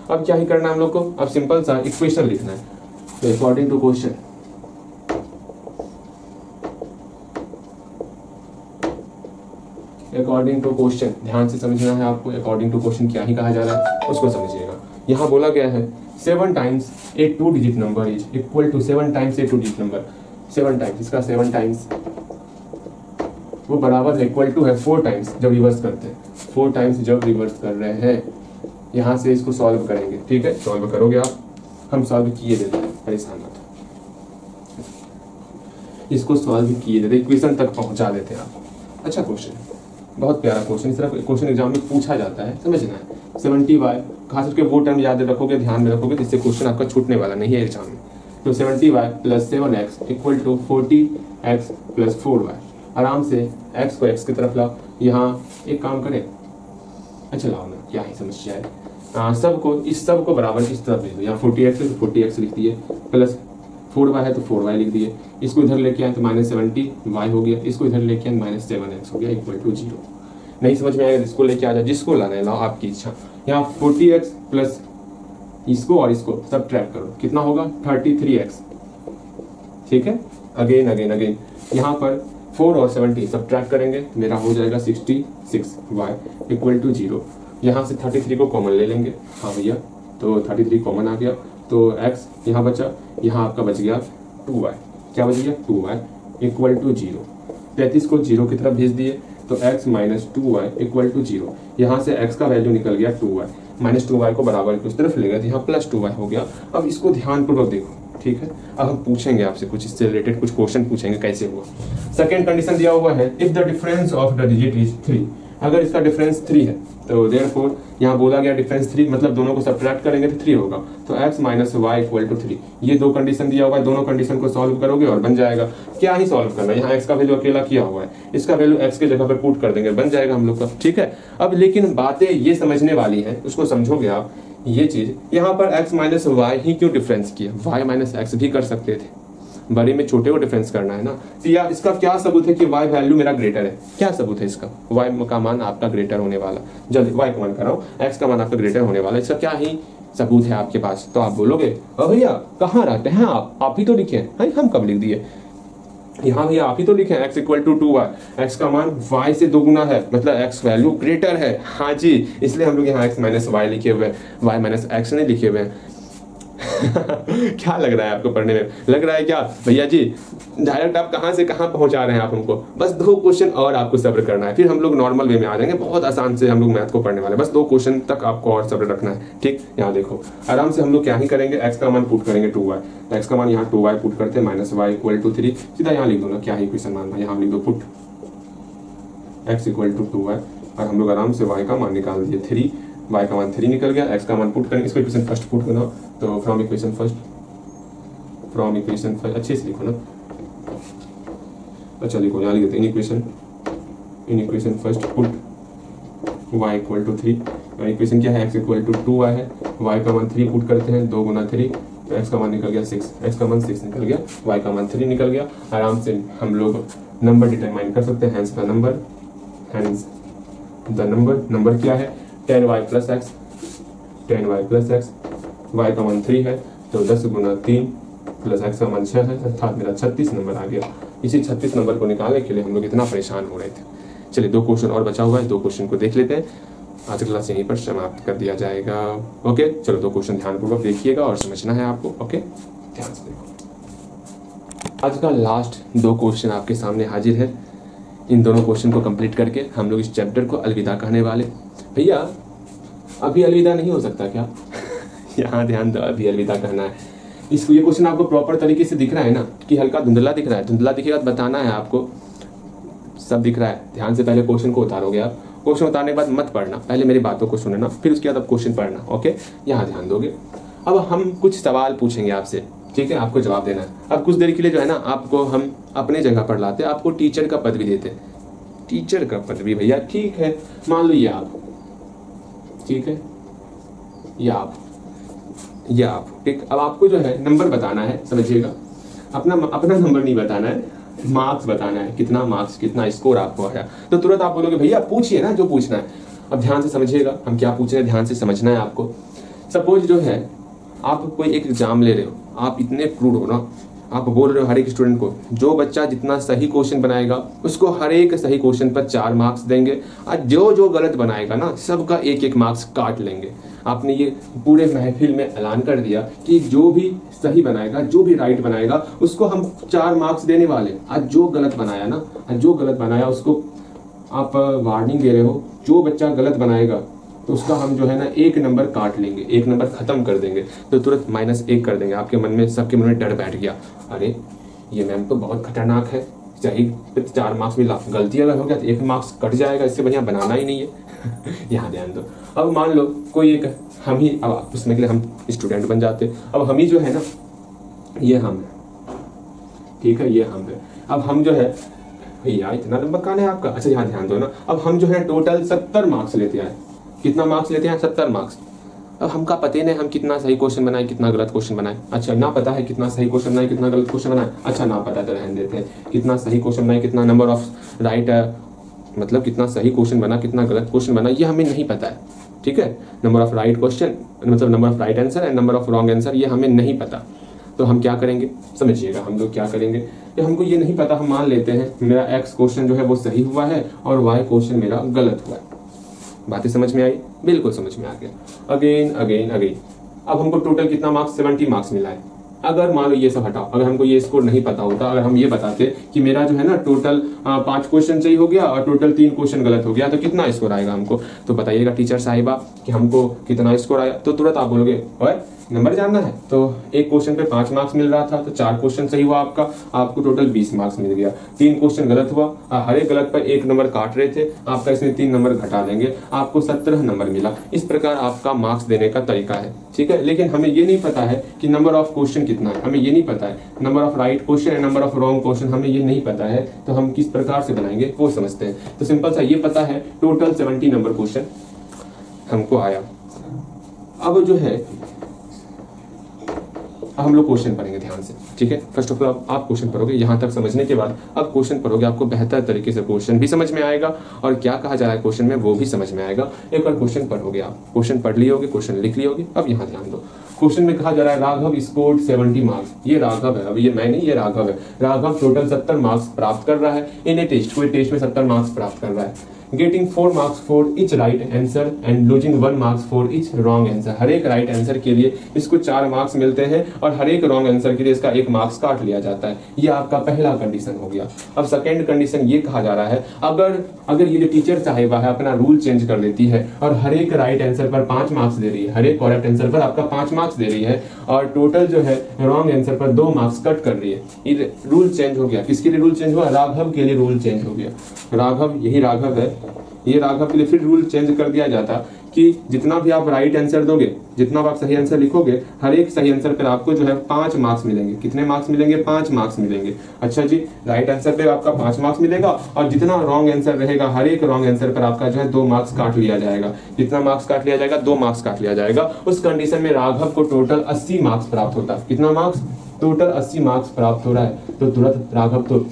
A: अब क्या ही करना है हम लोग को, अब सिंपल सा इक्वेशन लिखना है। तो अकॉर्डिंग टू क्वेश्चन, ध्यान से समझना है आपको। अकॉर्डिंग टू क्वेश्चन क्या ही कहा जा रहा है उसको समझिएगा। यहाँ बोला गया है 7 times a 2 digit number is equal to 7 times a 2 digit number, 7 times, इसका 7 टाइम्स वो बराबर है, इक्वल टू है 4 टाइम्स जब रिवर्स करते हैं, 4 टाइम्स जब रिवर्स कर रहे हैं। यहाँ से इसको सॉल्व करेंगे, ठीक है, सॉल्व करोगे आप, हम सॉल्व किए देते हैं, परेशान मत, इसको सॉल्व किए देते, इक्वेशन तक पहुँचा देते हैं आप। अच्छा क्वेश्चन, बहुत प्यारा क्वेश्चन, इस तरह क्वेश्चन एग्जाम में पूछा जाता है, समझना है। 70y, खास करके वो टर्म याद रखोगे, ध्यान में रखोगे, जिससे क्वेश्चन आपका छूटने वाला नहीं है एग्जाम में। तो 70y + 7x equal to 40x + 4y। आराम से x को x की तरफ लाओ, यहाँ एक काम करें, अच्छा लाओ ना, क्या ही समस्या है, सबको इस सब को बराबर इस तरफ लिख दो। यहाँ 40x है तो 40x लिख दिए, प्लस 4y है तो 4y लिख दिए, इसको इधर लेके आए तो -70y हो गया, इसको इधर लेके आए -7x हो गया, इक्वल टू 0। नहीं समझ में आएगा जिसको लेके आ जाए, जिसको लाना है लाओ, आपकी इच्छा। यहाँ 40x प्लस इसको और इसको सब ट्रैक करो, कितना होगा 33x, ठीक है। अगेन यहाँ पर 4 और 70 सब ट्रैक करेंगे, मेरा हो जाएगा 66y इक्वल टू 0। यहाँ से 33 को कॉमन ले लेंगे। हाँ भैया, तो 33 कॉमन आ गया, तो x यहाँ बचा, यहाँ आपका बच गया 2y। क्या बच गया? 2y equal to 0। 33 को 0 की तरफ भेज दिए, तो x minus 2y equal to 0। यहाँ से x का वैल्यू निकल गया 2y, माइनस 2y को बराबर की उस तरफ ले गए, तो यहाँ प्लस 2y हो गया। अब इसको ध्यानपूर्वक देखो, ठीक है। अब हम पूछेंगे आपसे कुछ इससे रिलेटेड कुछ क्वेश्चन पूछेंगे कैसे हुआ। सेकंड कंडीशन दिया हुआ है, if the difference of the digit is 3। अगर इसका डिफरेंस 3 है तो देयरफॉर यहाँ बोला गया डिफरेंस 3, मतलब दोनों को सब्ट्रैक्ट करेंगे तो 3 होगा, तो x minus y equal to 3। ये दो कंडीशन दिया हुआ है, दोनों कंडीशन को सॉल्व करोगे और बन जाएगा। क्या ही सॉल्व करना है, यहाँ x का वैल्यू अकेला किया हुआ है, इसका वैल्यू x के जगह पर पुट कर देंगे, बन जाएगा हम लोग का, ठीक है। अब लेकिन बातें ये समझने वाली हैं, उसको समझोगे आप। ये चीज यहाँ पर x माइनस वाई ही क्यों डिफरेंस किया, y माइनस एक्स भी कर सकते थे, बड़े में छोटे को डिफरेंस करना है ना। तो या इसका क्या सबूत है कि y वैल्यू मेरा ग्रेटर है? क्या सबूत है इसका? y का मान आपका ग्रेटर होने वाला, जल्दी y का मान कर रहा हूँ, x का मान आपका ग्रेटर होने वाला, इसका क्या ही सबूत है आपके पास? तो आप बोलोगे भैया कहाँ रहते हैं आप ही तो लिखे हैं। हम कब लिख दिए? यहाँ भैया आप ही तो लिखे x equal to 2y, x का मान y से दोगुना है, मतलब x वैल्यू ग्रेटर है। हाँ जी, इसलिए हम लोग यहाँ x माइनस वाई लिखे हुए हैं, y माइनस एक्स नहीं लिखे हुए हैं। क्या लग रहा है आपको पढ़ने में? लग रहा है क्या भैया जी डायरेक्ट आप कहाँ से कहाँ पहुंचा रहे हैं आप हमको? बस 2 क्वेश्चन और आपको सब्र करना है, फिर हम लोग नॉर्मल वे में आ जाएंगे। बहुत आसान से हम लोग मैथ को पढ़ने वाले, बस 2 क्वेश्चन तक आपको और सब्र रखना है, ठीक। यहाँ देखो आराम से हम लोग क्या ही करेंगे, x का मान पुट करेंगे 2y, x का मान यहाँ 2y पुट करते हैं, माइनस वाई इक्वल टू 3। सीधा यहाँ लिख दो ना, क्या ही क्वेश्चन मानना, यहाँ लिख दो put x equal to 2y, और हम लोग आराम से y का मान निकाल दिए 3, y का मान 3 निकल गया, x का मान पुट करेंगे, इसको इक्वेशन फर्स्ट पुट करना, तो फ्रॉम इक्वेशन फर्स्ट अच्छे से लिखो ना, अच्छा लिखो, यहाँ लिख देते in equation first put y equal to 3। Equation क्या है, x इक्वल टू 2y है, y का मान 3 पुट करते हैं, 2 गुना 3, तो x का मान निकल गया 6, x का मान 6 निकल गया, y का मान 3 निकल गया। आराम से हम लोग नंबर डिटरमाइन कर सकते हैं, हैंस द नंबर क्या है, 10y plus x, 10y plus x, y का मान 3 है, तो 10 गुना 3 प्लस x का मान 6 है, अर्थात मेरा 36 नंबर आ गया। इसी 36 नंबर को निकालने के लिए हम लोग इतना परेशान हो रहे थे। चलिए 2 क्वेश्चन और बचा हुआ है, 2 क्वेश्चन को देख लेते हैं, आज क्लास यहीं पर समाप्त कर दिया जाएगा। ओके, चलो 2 क्वेश्चन ध्यानपूर्वक देखिएगा और समझना है आपको। ओके, ध्यान से देखो। आज का लास्ट 2 क्वेश्चन आपके सामने हाजिर है। इन दोनों क्वेश्चन को कंप्लीट करके हम लोग इस चैप्टर को अलविदा कहने वाले। भैया अभी अलविदा नहीं हो सकता क्या? यहाँ ध्यान दो, अभी अलविदा कहना है। इसको ये क्वेश्चन आपको प्रॉपर तरीके से दिख रहा है ना, कि हल्का धुंधला दिख रहा है? धुंधला दिखेगा तो बताना है आपको, सब दिख रहा है। ध्यान से पहले क्वेश्चन को उतारोगे आप, क्वेश्चन उतारने के बाद मत पढ़ना, पहले मेरी बातों को सुनना, फिर उसके बाद अब क्वेश्चन पढ़ना। ओके, यहाँ ध्यान दोगे। अब हम कुछ सवाल पूछेंगे आपसे, ठीक है, आपको जवाब देना है। अब कुछ देर के लिए जो है ना, आपको हम अपने जगह पर लाते, आपको टीचर का पद भी देते। टीचर का पद भी भैया, ठीक है, मान लो ये आप, ठीक है, ये आप, ठीक। अब आपको जो है नंबर बताना है, समझिएगा, अपना नंबर नहीं बताना है, मार्क्स बताना है, कितना मार्क्स, कितना स्कोर आपको आया। तो तुरंत आप बोलोगे भैया पूछिए ना जो पूछना है। अब ध्यान से समझिएगा, हम क्या पूछ रहे हैं, ध्यान से समझना है आपको। सपोज जो है आप कोई एक एग्जाम ले रहे हो, आप इतने क्रूड हो ना, आप बोल रहे हो हर एक स्टूडेंट को, जो बच्चा जितना सही क्वेश्चन बनाएगा उसको हर एक सही क्वेश्चन पर 4 मार्क्स देंगे, और जो गलत बनाएगा ना सबका 1-1 मार्क्स काट लेंगे। आपने ये पूरे महफिल में ऐलान कर दिया कि जो भी सही बनाएगा, जो भी राइट बनाएगा, उसको हम 4 मार्क्स देने वाले। आज जो गलत बनाया ना, जो गलत बनाया उसको आप वार्निंग दे रहे हो, जो बच्चा गलत बनाएगा तो उसका हम जो है ना 1 नंबर काट लेंगे, 1 नंबर खत्म कर देंगे, तो तुरंत -1 कर देंगे। आपके मन में, सबके मन में डर बैठ गया, अरे ये मैम तो बहुत खतरनाक है, सही 4 मार्क्स मिला, गलती अगर हो गया तो 1 मार्क्स कट जाएगा, इससे बढ़िया बनाना ही नहीं है। यहाँ ध्यान दो। अब मान लो कोई एक हम ही, अब उसमें के लिए हम स्टूडेंट बन जाते, अब हम ही जो है ना, ये हम है, ठीक है, ये हम है। अब हम जो है, भैया इतना नंबर कहाँ है आपका? अच्छा यहाँ ध्यान दो ना, अब हम जो है टोटल 70 मार्क्स लेते आए। कितना मार्क्स लेते हैं? 70 मार्क्स। अब हमका पता नहीं हम कितना सही क्वेश्चन बनाए, कितना गलत क्वेश्चन बनाए। अच्छा ना पता है कितना सही क्वेश्चन बनाए, कितना गलत क्वेश्चन बनाए। अच्छा ना पता तो रहने देते हैं, कितना सही क्वेश्चन बनाए, कितना नंबर ऑफ राइट है, मतलब कितना सही क्वेश्चन बना, कितना गलत क्वेश्चन बना, ये हमें नहीं पता है, ठीक है। नंबर ऑफ राइट क्वेश्चन मतलब number of right answer and number of wrong answer, ये हमें नहीं पता। तो हम क्या करेंगे, समझिएगा, हम लोग क्या करेंगे, कि हमको ये नहीं पता, हम मान लेते हैं मेरा x क्वेश्चन जो है वो सही हुआ है और y क्वेश्चन मेरा गलत हुआ है। बातें समझ में आई? बिल्कुल समझ में आ गया। अगेन अगेन अगेन, अब हमको टोटल कितना मार्क्स, 70 मार्क्स मिला है। अगर मान लो ये सब हटाओ, अगर हमको ये स्कोर नहीं पता होता, अगर हम ये बताते कि मेरा जो है ना टोटल 5 क्वेश्चन सही हो गया और टोटल 3 क्वेश्चन गलत हो गया, तो कितना स्कोर आएगा हमको? तो बताइएगा टीचर साहिबा कि हमको कितना स्कोर आया। तो तुरंत आप बोलोगे ओए नंबर जानना है। तो एक क्वेश्चन पे 5 मार्क्स मिल रहा था, तो 4 क्वेश्चन सही हुआ आपका, आपको टोटल 20 मार्क्स मिल गया। 3 क्वेश्चन गलत हुआ, हर एक गलत पर 1 नंबर काट रहे थे, आपका इसमें 3 नंबर घटा देंगे, आपको 17 नंबर मिला। इस प्रकार आपका मार्क्स देने का तरीका है, ठीक है। लेकिन हमें ये नहीं पता है कि नंबर ऑफ क्वेश्चन कितना है, हमें ये नहीं पता है number of right question and number of wrong question, हमें ये नहीं पता है। तो हम किस प्रकार से बनाएंगे वो समझते हैं। तो सिंपल सा ये पता है, टोटल 70 नंबर क्वेश्चन हमको आया। अब जो है हम लोग क्वेश्चन पढ़ेंगे ध्यान से, ठीक है। फर्स्ट ऑफ ऑल आप क्वेश्चन पढ़ोगे, यहां तक समझने के बाद अब क्वेश्चन पढ़ोगे, आपको बेहतर तरीके से क्वेश्चन भी समझ में आएगा और क्या कहा जा रहा है क्वेश्चन में वो भी समझ में आएगा। एक बार क्वेश्चन पढ़ोगे, आप क्वेश्चन पढ़ लिए होगे, क्वेश्चन लिख लिए होगे। अब यहाँ ध्यान दो, क्वेश्चन में कहा जा रहा है राघव स्कोर्ड 70 मार्क्स। ये राघव है, अब ये मैं नहीं, ये राघव है। राघव टोटल 70 मार्क्स प्राप्त कर रहा है इन ए टेस्ट, कोई टेस्ट में 70 मार्क्स प्राप्त कर रहा है। Getting 4 marks for each right answer and losing 1 marks for each wrong answer. हर एक राइट आंसर के लिए इसको 4 मार्क्स मिलते हैं और हर एक रॉन्ग आंसर के लिए इसका 1 मार्क्स काट लिया जाता है। ये आपका पहला कंडीशन हो गया। अब सेकंड कंडीशन ये कहा जा रहा है, अगर ये जो टीचर साहिबा है अपना रूल चेंज कर देती है और हर एक राइट आंसर पर 5 मार्क्स दे रही है, हर एक करेक्ट आंसर पर आपका 5 मार्क्स दे रही है और टोटल जो है रॉन्ग आंसर पर 2 मार्क्स कट कर रही है, ये रूल चेंज हो गया। किसके लिए रूल चेंज हुआ? राघव के लिए रूल चेंज हो गया। राघव, यही राघव है, ये राघव के लिए फिर रूल चेंज कर दिया जाता कि जितना भी आप राइट आंसर दोगे, जितना आप सही आंसर लिखोगे, हर एक सही आंसर पर आपको जो है 5 मार्क्स मिलेंगे। कितने मार्क्स मिलेंगे? 5 मार्क्स मिलेंगे। अच्छा जी, राइट आंसर पे आपका 5 मार्क्स मिलेगा और जितना रॉन्ग आंसर रहेगा हर एक रॉन्ग आंसर पर आपका जो है 2 मार्क्स काट लिया जाएगा। कितना मार्क्स काट लिया जाएगा? 2 मार्क्स काट लिया जाएगा। उस कंडीशन में राघव को टोटल 80 मार्क्स प्राप्त होता है। कितना मार्क्स? टोटल 80 मार्क्स प्राप्त हो रहा है। तो तुरंत राघव तो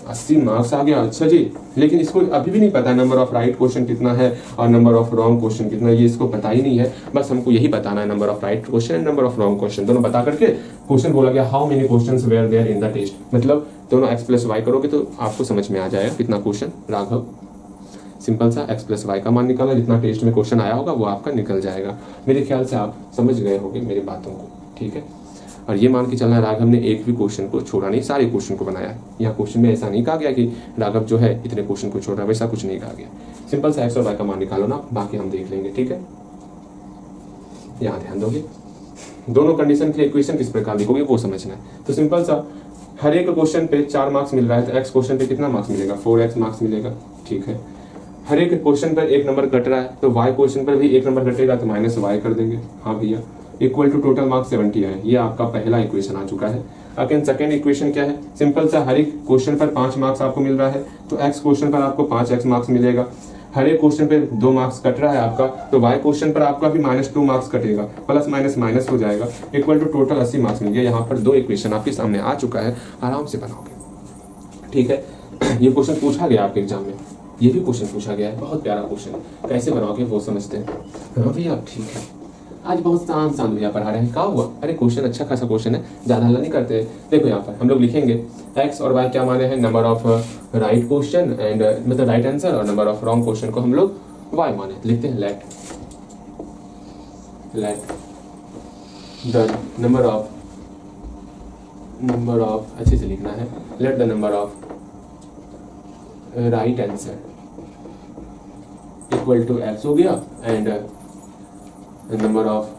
A: 80 मार्क्स आ गया। अच्छा जी, लेकिन इसको अभी भी नहीं पता है नंबर ऑफ राइट क्वेश्चन कितना है और नंबर ऑफ रॉन्ग क्वेश्चन कितना है, ये इसको पता ही नहीं है। बस हमको यही बताना है, number of right question and number of wrong question दोनों बता करके क्वेश्चन बोला गया how many questions were there in the test. मतलब दोनों x प्लस वाई करोगे तो आपको समझ में आ जाएगा कितना क्वेश्चन। राघव सिंपल सा x प्लस वाई का मान निकाला, जितना टेस्ट में क्वेश्चन आया होगा वो आपका निकल जाएगा। मेरे ख्याल से आप समझ गए होंगे मेरी बातों को, ठीक है। और ये मान के चलना, राघव ने एक भी क्वेश्चन को छोड़ा नहीं, सारे क्वेश्चन को बनाया। यहाँ क्वेश्चन में ऐसा नहीं कहा गया कि राघव जो है इतने क्वेश्चन को छोड़ रहा है, वैसा कुछ नहीं कहा गया। सिंपल सा x और y का मान निकालो ना, बाकी हम देख लेंगे, ठीक है। यहाँ ध्यान दोगे, दोनों कंडीशन के लिए इक्वेशन किस प्रकार लिखोगे वो समझना है। तो सिंपल सा, हर एक क्वेश्चन पे 4 मार्क्स मिल रहा है, तो x क्वेश्चन पे कितना मार्क्स मिलेगा? 4x मार्क्स मिलेगा, ठीक है। हर एक क्वेश्चन पर 1 नंबर कट रहा है, तो y क्वेश्चन पर भी 1 नंबर कटेगा, तो माइनस y कर देंगे। हाँ भैया, इक्वल टू टोटल मार्क्स 70 है। ये आपका पहला इक्वेशन आ चुका है। अगेन सेकंड इक्वेशन क्या है? सिंपल सा, हर एक क्वेश्चन पर 5 मार्क्स आपको मिल रहा है, तो x क्वेश्चन पर आपको 5x मार्क्स मिलेगा। हर एक क्वेश्चन पे 2 मार्क्स कट रहा है आपका, तो y क्वेश्चन पर आपका भी -2 मार्क्स कटेगा, प्लस माइनस माइनस हो जाएगा, इक्वल टू टोटल 80 मार्क्स मिल गया। यहाँ पर 2 इक्वेशन आपके सामने आ चुका है, आराम से बनाओगे, ठीक है। ये क्वेश्चन पूछा गया आपके एग्जाम में, ये भी क्वेश्चन पूछा गया है, बहुत प्यारा क्वेश्चन, कैसे बनाओगे वो समझते हैं। हाँ भैया ठीक है, आज बहुत शांत भैया पढ़ा रहे हैं, क्या हुआ? अरे क्वेश्चन अच्छा खासा क्वेश्चन है, ज्यादा हल्ला नहीं करते। देखो यहाँ पर हम लोग लिखेंगे x और y क्या माने हैं? Number of right question and मतलब राइट आंसर, और नंबर ऑफ रॉन्ग क्वेश्चन को हम लोग y माने। लिखते हैं लेट द नंबर ऑफ अच्छे से लिखना है, let the number of right answer equal to x हो गया and number of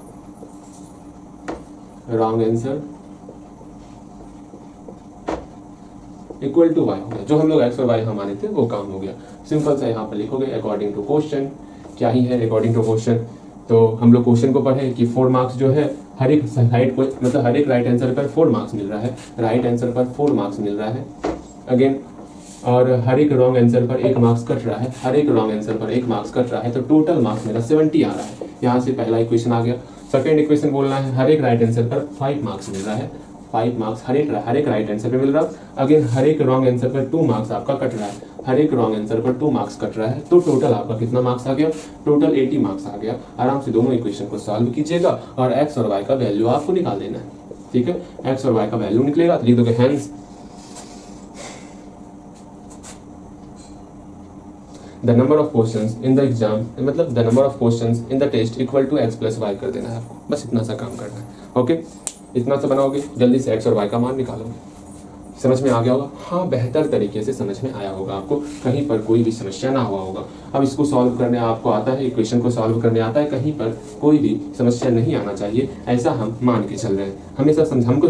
A: wrong answer equal to y हो गया। जो हम लोग x और y यहाँ माने थे वो काम हो गया। सिंपल सा यहाँ पर लिखोगे अकॉर्डिंग टू क्वेश्चन। क्या ही है अकॉर्डिंग टू क्वेश्चन? तो हम लोग क्वेश्चन को पढ़े कि 4 मार्क्स जो है हर एक राइट को, मतलब हर एक राइट आंसर पर 4 मार्क्स मिल रहा है, राइट आंसर पर 4 मार्क्स मिल रहा है अगेन, और हर एक रॉन्ग आंसर पर 1 मार्क्स कट रहा है, हर एक रॉन्ग आंसर पर 1 मार्क्स कट रहा है, तो टोटल मार्क्स मेरा 70 आ रहा है। यहाँ से पहला इक्वेशन आ गया। सेकंड इक्वेशन बोलना है, हर एक राइट आंसर पर 5 मार्क्स मिल रहा है, 5 मार्क्स हर एक राइट आंसर पे मिल रहा है। अगेन हर एक रॉन्ग आंसर पर 2 मार्क्स आपका कट रहा है, हर एक रॉन्ग आंसर पर 2 मार्क्स कट रहा है, तो टोटल आपका कितना मार्क्स आ गया? टोटल 80 मार्क्स आ गया। आराम से दोनों इक्वेशन को सॉल्व कीजिएगा और x और y का वैल्यू आपको निकाल देना है, ठीक है। x और y का वैल्यू निकलेगा तो लिख दोगे hence the number of questions in the exam, मतलब the number of questions in the test equal to x plus Y कर देना है आपको, बस इतना सा काम करना है। ओके, इतना सा बनाओगे, जल्दी से x और y का मान निकालोगे। समझ में आ गया होगा? हाँ, बेहतर तरीके से समझ में आया होगा आपको, कहीं पर कोई भी समस्या ना हुआ होगा। अब इसको सॉल्व करने आपको आता है, इक्वेशन को सॉल्व करने आता है, कहीं पर कोई भी समस्या नहीं आना चाहिए, ऐसा हम मान के चल रहे हैं। हमेशा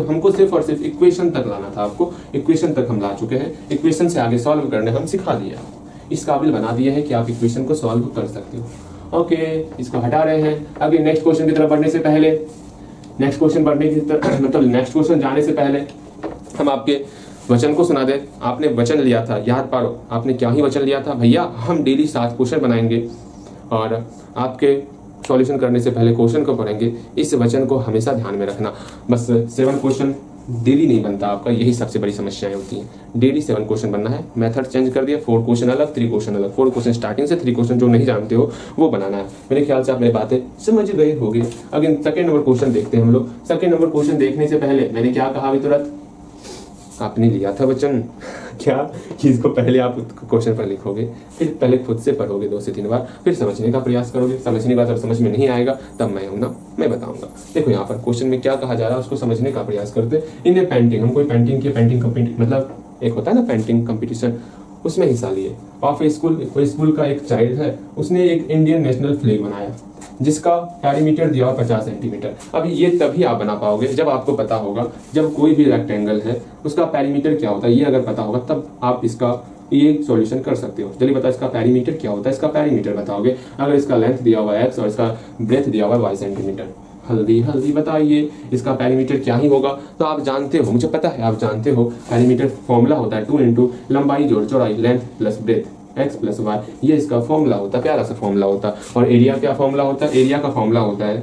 A: हमको सिर्फ और सिर्फ इक्वेशन तक लाना था, आपको इक्वेशन तक हम ला चुके हैं, इक्वेशन से आगे सॉल्व करने हम सिखा दिए आपको, इस काबिल बना दिए हैं कि आप इक्वेशन को सॉल्व कर सकते हो। ओके, इसको हटा रहे हैं। अभी नेक्स्ट क्वेश्चन की तरफ बढ़ने से पहले, नेक्स्ट क्वेश्चन बढ़ने की तरफ मतलब नेक्स्ट क्वेश्चन जाने से पहले हम आपके वचन को सुना दे। आपने वचन लिया था, याद पारो, आपने क्या ही वचन लिया था? भैया हम डेली 7 क्वेश्चन बनाएंगे और आपके सॉल्यूशन करने से पहले क्वेश्चन को पढ़ेंगे। इस वचन को हमेशा ध्यान में रखना। बस 7 क्वेश्चन डेली नहीं बनता आपका, यही सबसे बड़ी समस्याएं होती हैं। डेली 7 क्वेश्चन बनना है, मेथड चेंज कर दिया, 4 क्वेश्चन अलग, 3 क्वेश्चन अलग, 4 क्वेश्चन स्टार्टिंग से, 3 क्वेश्चन जो नहीं जानते हो वो बनाना है। मेरे ख्याल से आप मेरी बातें समझ गए होंगे। अगेन सेकंड नंबर क्वेश्चन देखते हैं हम लोग। सेकंड नंबर क्वेश्चन देखने से पहले मैंने क्या कहा अभी तुरंत? आपने लिया था वचन क्या कि इसको पहले आप क्वेश्चन पर लिखोगे, फिर पहले खुद से पढ़ोगे 2 से 3 बार, फिर समझने का प्रयास करोगे। समझने के बाद जब समझ में नहीं आएगा तब मैं बताऊंगा। देखो यहाँ पर क्वेश्चन में क्या कहा जा रहा है उसको समझने का प्रयास करते। इन ए पेंटिंग, हम कोई पेंटिंग की, पेंटिंग कंपटीशन मतलब एक होता है ना पेंटिंग कंपटीशन, उसमें हिस्सा लिए। ऑफ ए स्कूल, कोई स्कूल का एक चाइल्ड है, उसने एक इंडियन नेशनल फ्लैग बनाया जिसका पेरीमीटर दिया हुआ 50 सेंटीमीटर। अब ये तभी आप बना पाओगे जब आपको पता होगा, जब कोई भी रेक्टेंगल है उसका पेरीमीटर क्या होता है, ये अगर पता होगा तब आप इसका ये सॉल्यूशन कर सकते हो। चलिए बताओ इसका पेरीमीटर क्या होता है, इसका पेरीमीटर बताओगे। अगर इसका लेंथ दिया हुआ है x और इसका ब्रेथ दिया हुआ है y सेंटीमीटर, हल्दी बताइए इसका पेरीमीटर क्या ही होगा। तो आप जानते हो, मुझे पता है आप जानते हो, पेरीमीटर फॉर्मूला होता है 2 इंटू लंबाई जोड़ चौड़ाई, length plus breadth, x plus y, ये इसका फॉर्मूला होता है, प्यारा सा फॉर्मूला होता है। और एरिया क्या फॉर्मूला होता है? एरिया का फॉर्मूला होता है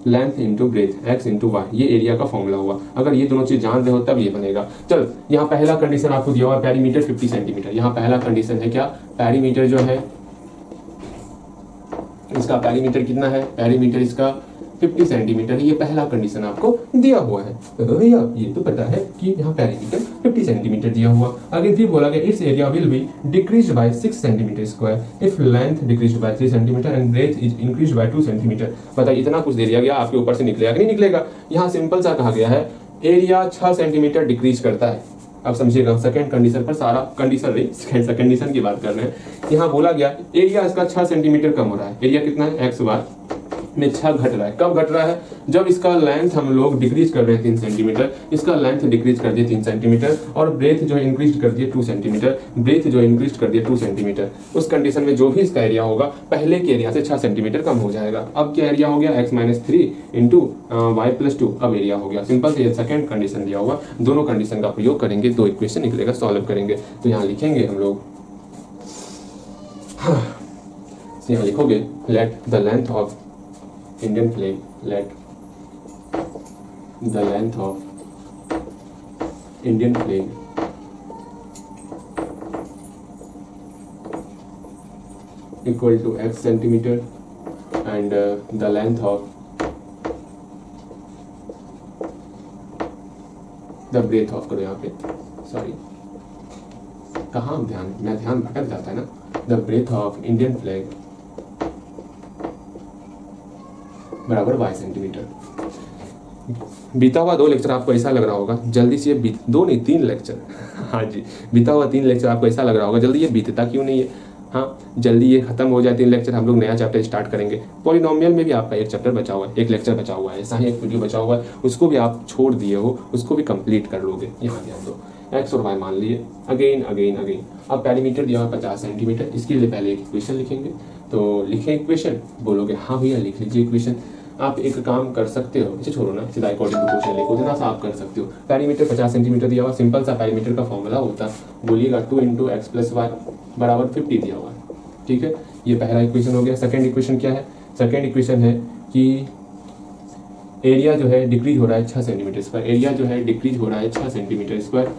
A: length into breadth, x into y, ये एरिया का फॉर्मूला हुआ। अगर ये दोनों चीज जान रहे हो तब ये बनेगा। चल, यहाँ पहला कंडीशन आपको दिया हुआ है पेरीमीटर 50 सेंटीमीटर। यहाँ पहला कंडीशन है क्या? पेरीमीटर जो है इसका पेरीमीटर कितना है? पेरीमीटर इसका 50 सेंटीमीटर, ये पहला कंडीशन आपको दिया हुआ है। तो भैया ये तो पता है कि यहाँ पेरीमीटर 50 सेंटीमीटर दिया हुआ। आगे फिर बोला गया its area will be decreased by 6 centimetre square if length decreased by 3 centimetre and breadth is increased by 2 centimetre. बताइए इतना कुछ दे दिया गया, आपके ऊपर से निकलेगा कि नहीं निकलेगा? यहाँ सिंपल सा कहा गया है एरिया 6 सेंटीमीटर डिक्रीज करता है। अब समझिएगा, सेकंड कंडीशन पर सारा कंडीशन नहीं, सेकंड कंडीशन की बात कर रहे हैं। यहाँ बोला गया एरिया इसका 6 सेंटीमीटर कम हो रहा है। एरिया कितना है? एक्स वाई में 6 घट रहा है। कब घट रहा है? जब इसका लेंथ हम लोग डिक्रीज कर रहे हैं 3 सेंटीमीटर, इसका लेंथ डिक्रीज कर दिए 3 सेंटीमीटर और ब्रेथ जो है इंक्रीज कर दिए 2 सेंटीमीटर, ब्रेथ जो इंक्रीज कर दिए 2 सेंटीमीटर। उस कंडीशन में जो भी इसका एरिया होगा पहले के एरिया से 6 सेंटीमीटर कम हो जाएगा। अब क्या एरिया हो गया? x minus 3 into y plus 2, अब एरिया हो गया। सिंपल से ये सेकंड कंडीशन दिया हुआ, दोनों कंडीशन का प्रयोग करेंगे, 2 इक्वेशन निकलेगा, सॉल्व करेंगे। तो यहाँ लिखेंगे हम लोग, यहाँ लिखोगे let the length of Indian flag, let the length of Indian flag equal to x centimeter and the length of the breadth of, करो यहाँ पे, सॉरी कहाँ मैं ध्यान भटक जाता है ना। the breadth of Indian flag बराबर y सेंटीमीटर। बीता हुआ 2 लेक्चर आपको ऐसा लग रहा होगा जल्दी से ये 2 नहीं 3 लेक्चर हाँ जी, बीता हुआ 3 लेक्चर आपको ऐसा लग रहा होगा जल्दी ये बीतता क्यों नहीं है। हाँ, जल्दी ये खत्म हो जाए 3 लेक्चर, हम लोग नया चैप्टर स्टार्ट करेंगे। पॉलिनोमियल में भी आपका एक चैप्टर बचा हुआ है, एक लेक्चर बचा हुआ है, ऐसा ही एक वीडियो बचा हुआ है, उसको भी आप छोड़ दिए हो, उसको भी कंप्लीट कर लोगे। यहाँ ध्यान दो, एक्स और वाई मान लिए, अगेन अगेन अगेन। अब पेरीमीटर दिया हुआ 50 सेंटीमीटर, इसके लिए पहले एक इक्वेशन लिखेंगे। तो लिखें इक्वेशन, बोलोगे हाँ भैया लिख लीजिए इक्वेशन। आप एक काम कर सकते हो, इसे छोड़ो ना, सीधा अकॉर्डिंग टू क्वेश्चन लिखो, जितना सा आप कर सकते हो। पेरीमीटर 50 सेंटीमीटर दिया हुआ, सिंपल सा पेरीमीटर का फॉर्मूला होता, बोलिएगा 2 इंटू एक्स प्लस वाई बराबर 50 दिया हुआ है। ठीक है, ये पहला इक्वेशन हो गया। सेकंड इक्वेशन क्या है? सेकंड इक्वेशन है कि एरिया जो है डिक्रीज हो रहा है 6 सेंटीमीटर स्क्वायर, एरिया जो है डिक्रीज हो रहा है 6 सेंटीमीटर स्क्वायर,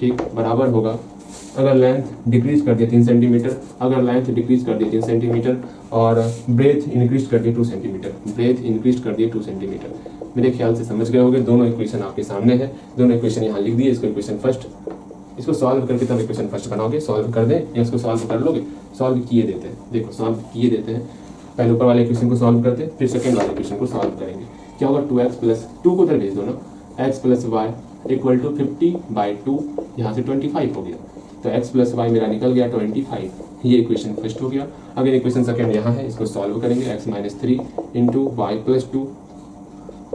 A: ठीक, बराबर होगा अगर लेंथ डिक्रीज कर दिया 3 सेंटीमीटर, अगर लेंथ डिक्रीज कर दिया 3 सेंटीमीटर और ब्रेथ इंक्रीज कर दिया 2 सेंटीमीटर, ब्रेथ इंक्रीज कर दिया 2 सेंटीमीटर। मेरे ख्याल से समझ गए होंगे। दोनों इक्वेशन आपके सामने है, दोनों इक्वेशन यहाँ लिख दिए। इसको इक्वेशन फर्स्ट इसको सॉल्व करके तब इक्वेशन फर्स्ट बनाओगे। सॉल्व कर दें या इसको सॉल्व कर लोगे, सॉल्व किए देते हैं, देखो सॉल्व किए देते हैं। पहले ऊपर वाले इक्वेशन को सॉल्व करते हैं, फिर सेकंड वाले इक्वेशन को सॉल्व करेंगे। क्या होगा, 2x प्लस 2 को उधर भेज दो ना, x plus y equal to 50/2, यहाँ से 25 हो गया, तो x प्लस वाई मेरा निकल गया 25। ये इक्वेशन फर्स्ट हो गया। अगेन इक्वेशन सेकंड यहाँ है, इसको सॉल्व करेंगे। x minus 3 into y plus 2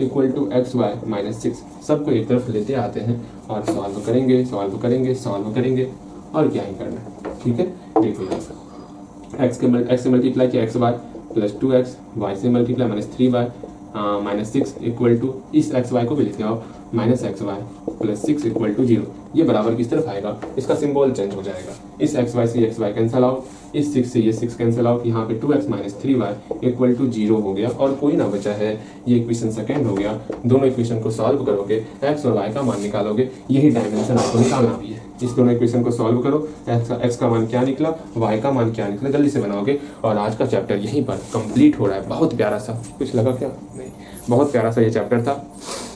A: equal to x y minus 6। सबको एक तरफ लेते आते हैं और सॉल्व करेंगे, सॉल्व करेंगे, सॉल्व करेंगे, और क्या ही करना है, ठीक है। देखो यहाँ एक्स से मल्टीप्लाई किया X Y plus 2x, Y से multiply minus 3y minus 6 equal to, इस एक्स वाई को भी लिखते आओ, minus X Y plus 6 equal to 0। ये बराबर किस तरफ आएगा, इसका सिंबल चेंज हो जाएगा। इस एक्स वाई से एक्स वाई कैंसिल आउट, इस 6 से ये 6 कैंसिल आउट, यहाँ पे 2x minus 3y equal to 0 हो गया, और कोई ना बचा है। ये इक्वेशन सेकंड हो गया। दोनों इक्वेशन को सॉल्व करोगे, x और y का मान निकालोगे, यही डायमेंशन आपको निकालना भी है। इस दोनों इक्वेशन को सॉल्व करो, x का मान क्या निकला, y का मान क्या निकला, जल्दी से बनाओगे। और आज का चैप्टर यहीं पर कंप्लीट हो रहा है। बहुत प्यारा सा, कुछ लगा क्या, नहीं, बहुत प्यारा सा ये चैप्टर था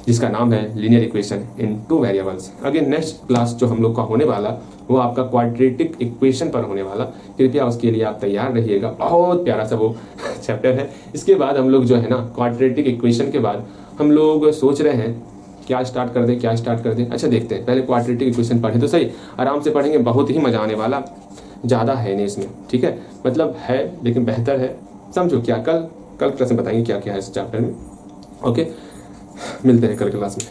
A: जिसका नाम है linear equation in 2 variables. Again next class जो हम लोग का होने वाला वो आपका क्वाड्रेटिक इक्वेशन पर होने वाला। कृपया उसके लिए आप तैयार रहिएगा। बहुत प्यारा सा वो चैप्टर है। इसके बाद हम लोग जो है ना, क्वाड्रेटिक इक्वेशन के बाद हम लोग सोच रहे हैं क्या स्टार्ट कर दें। अच्छा देखते हैं, पहले क्वाड्रेटिक इक्वेशन पढ़े तो सही, आराम से पढ़ेंगे, बहुत ही मजा आने वाला। ज़्यादा है नहीं इसमें, ठीक है, मतलब है लेकिन बेहतर है। समझो क्या, कल क्लास में बताएंगे क्या क्या है इस चैप्टर में। ओके, मिलते हैं कल क्लास में।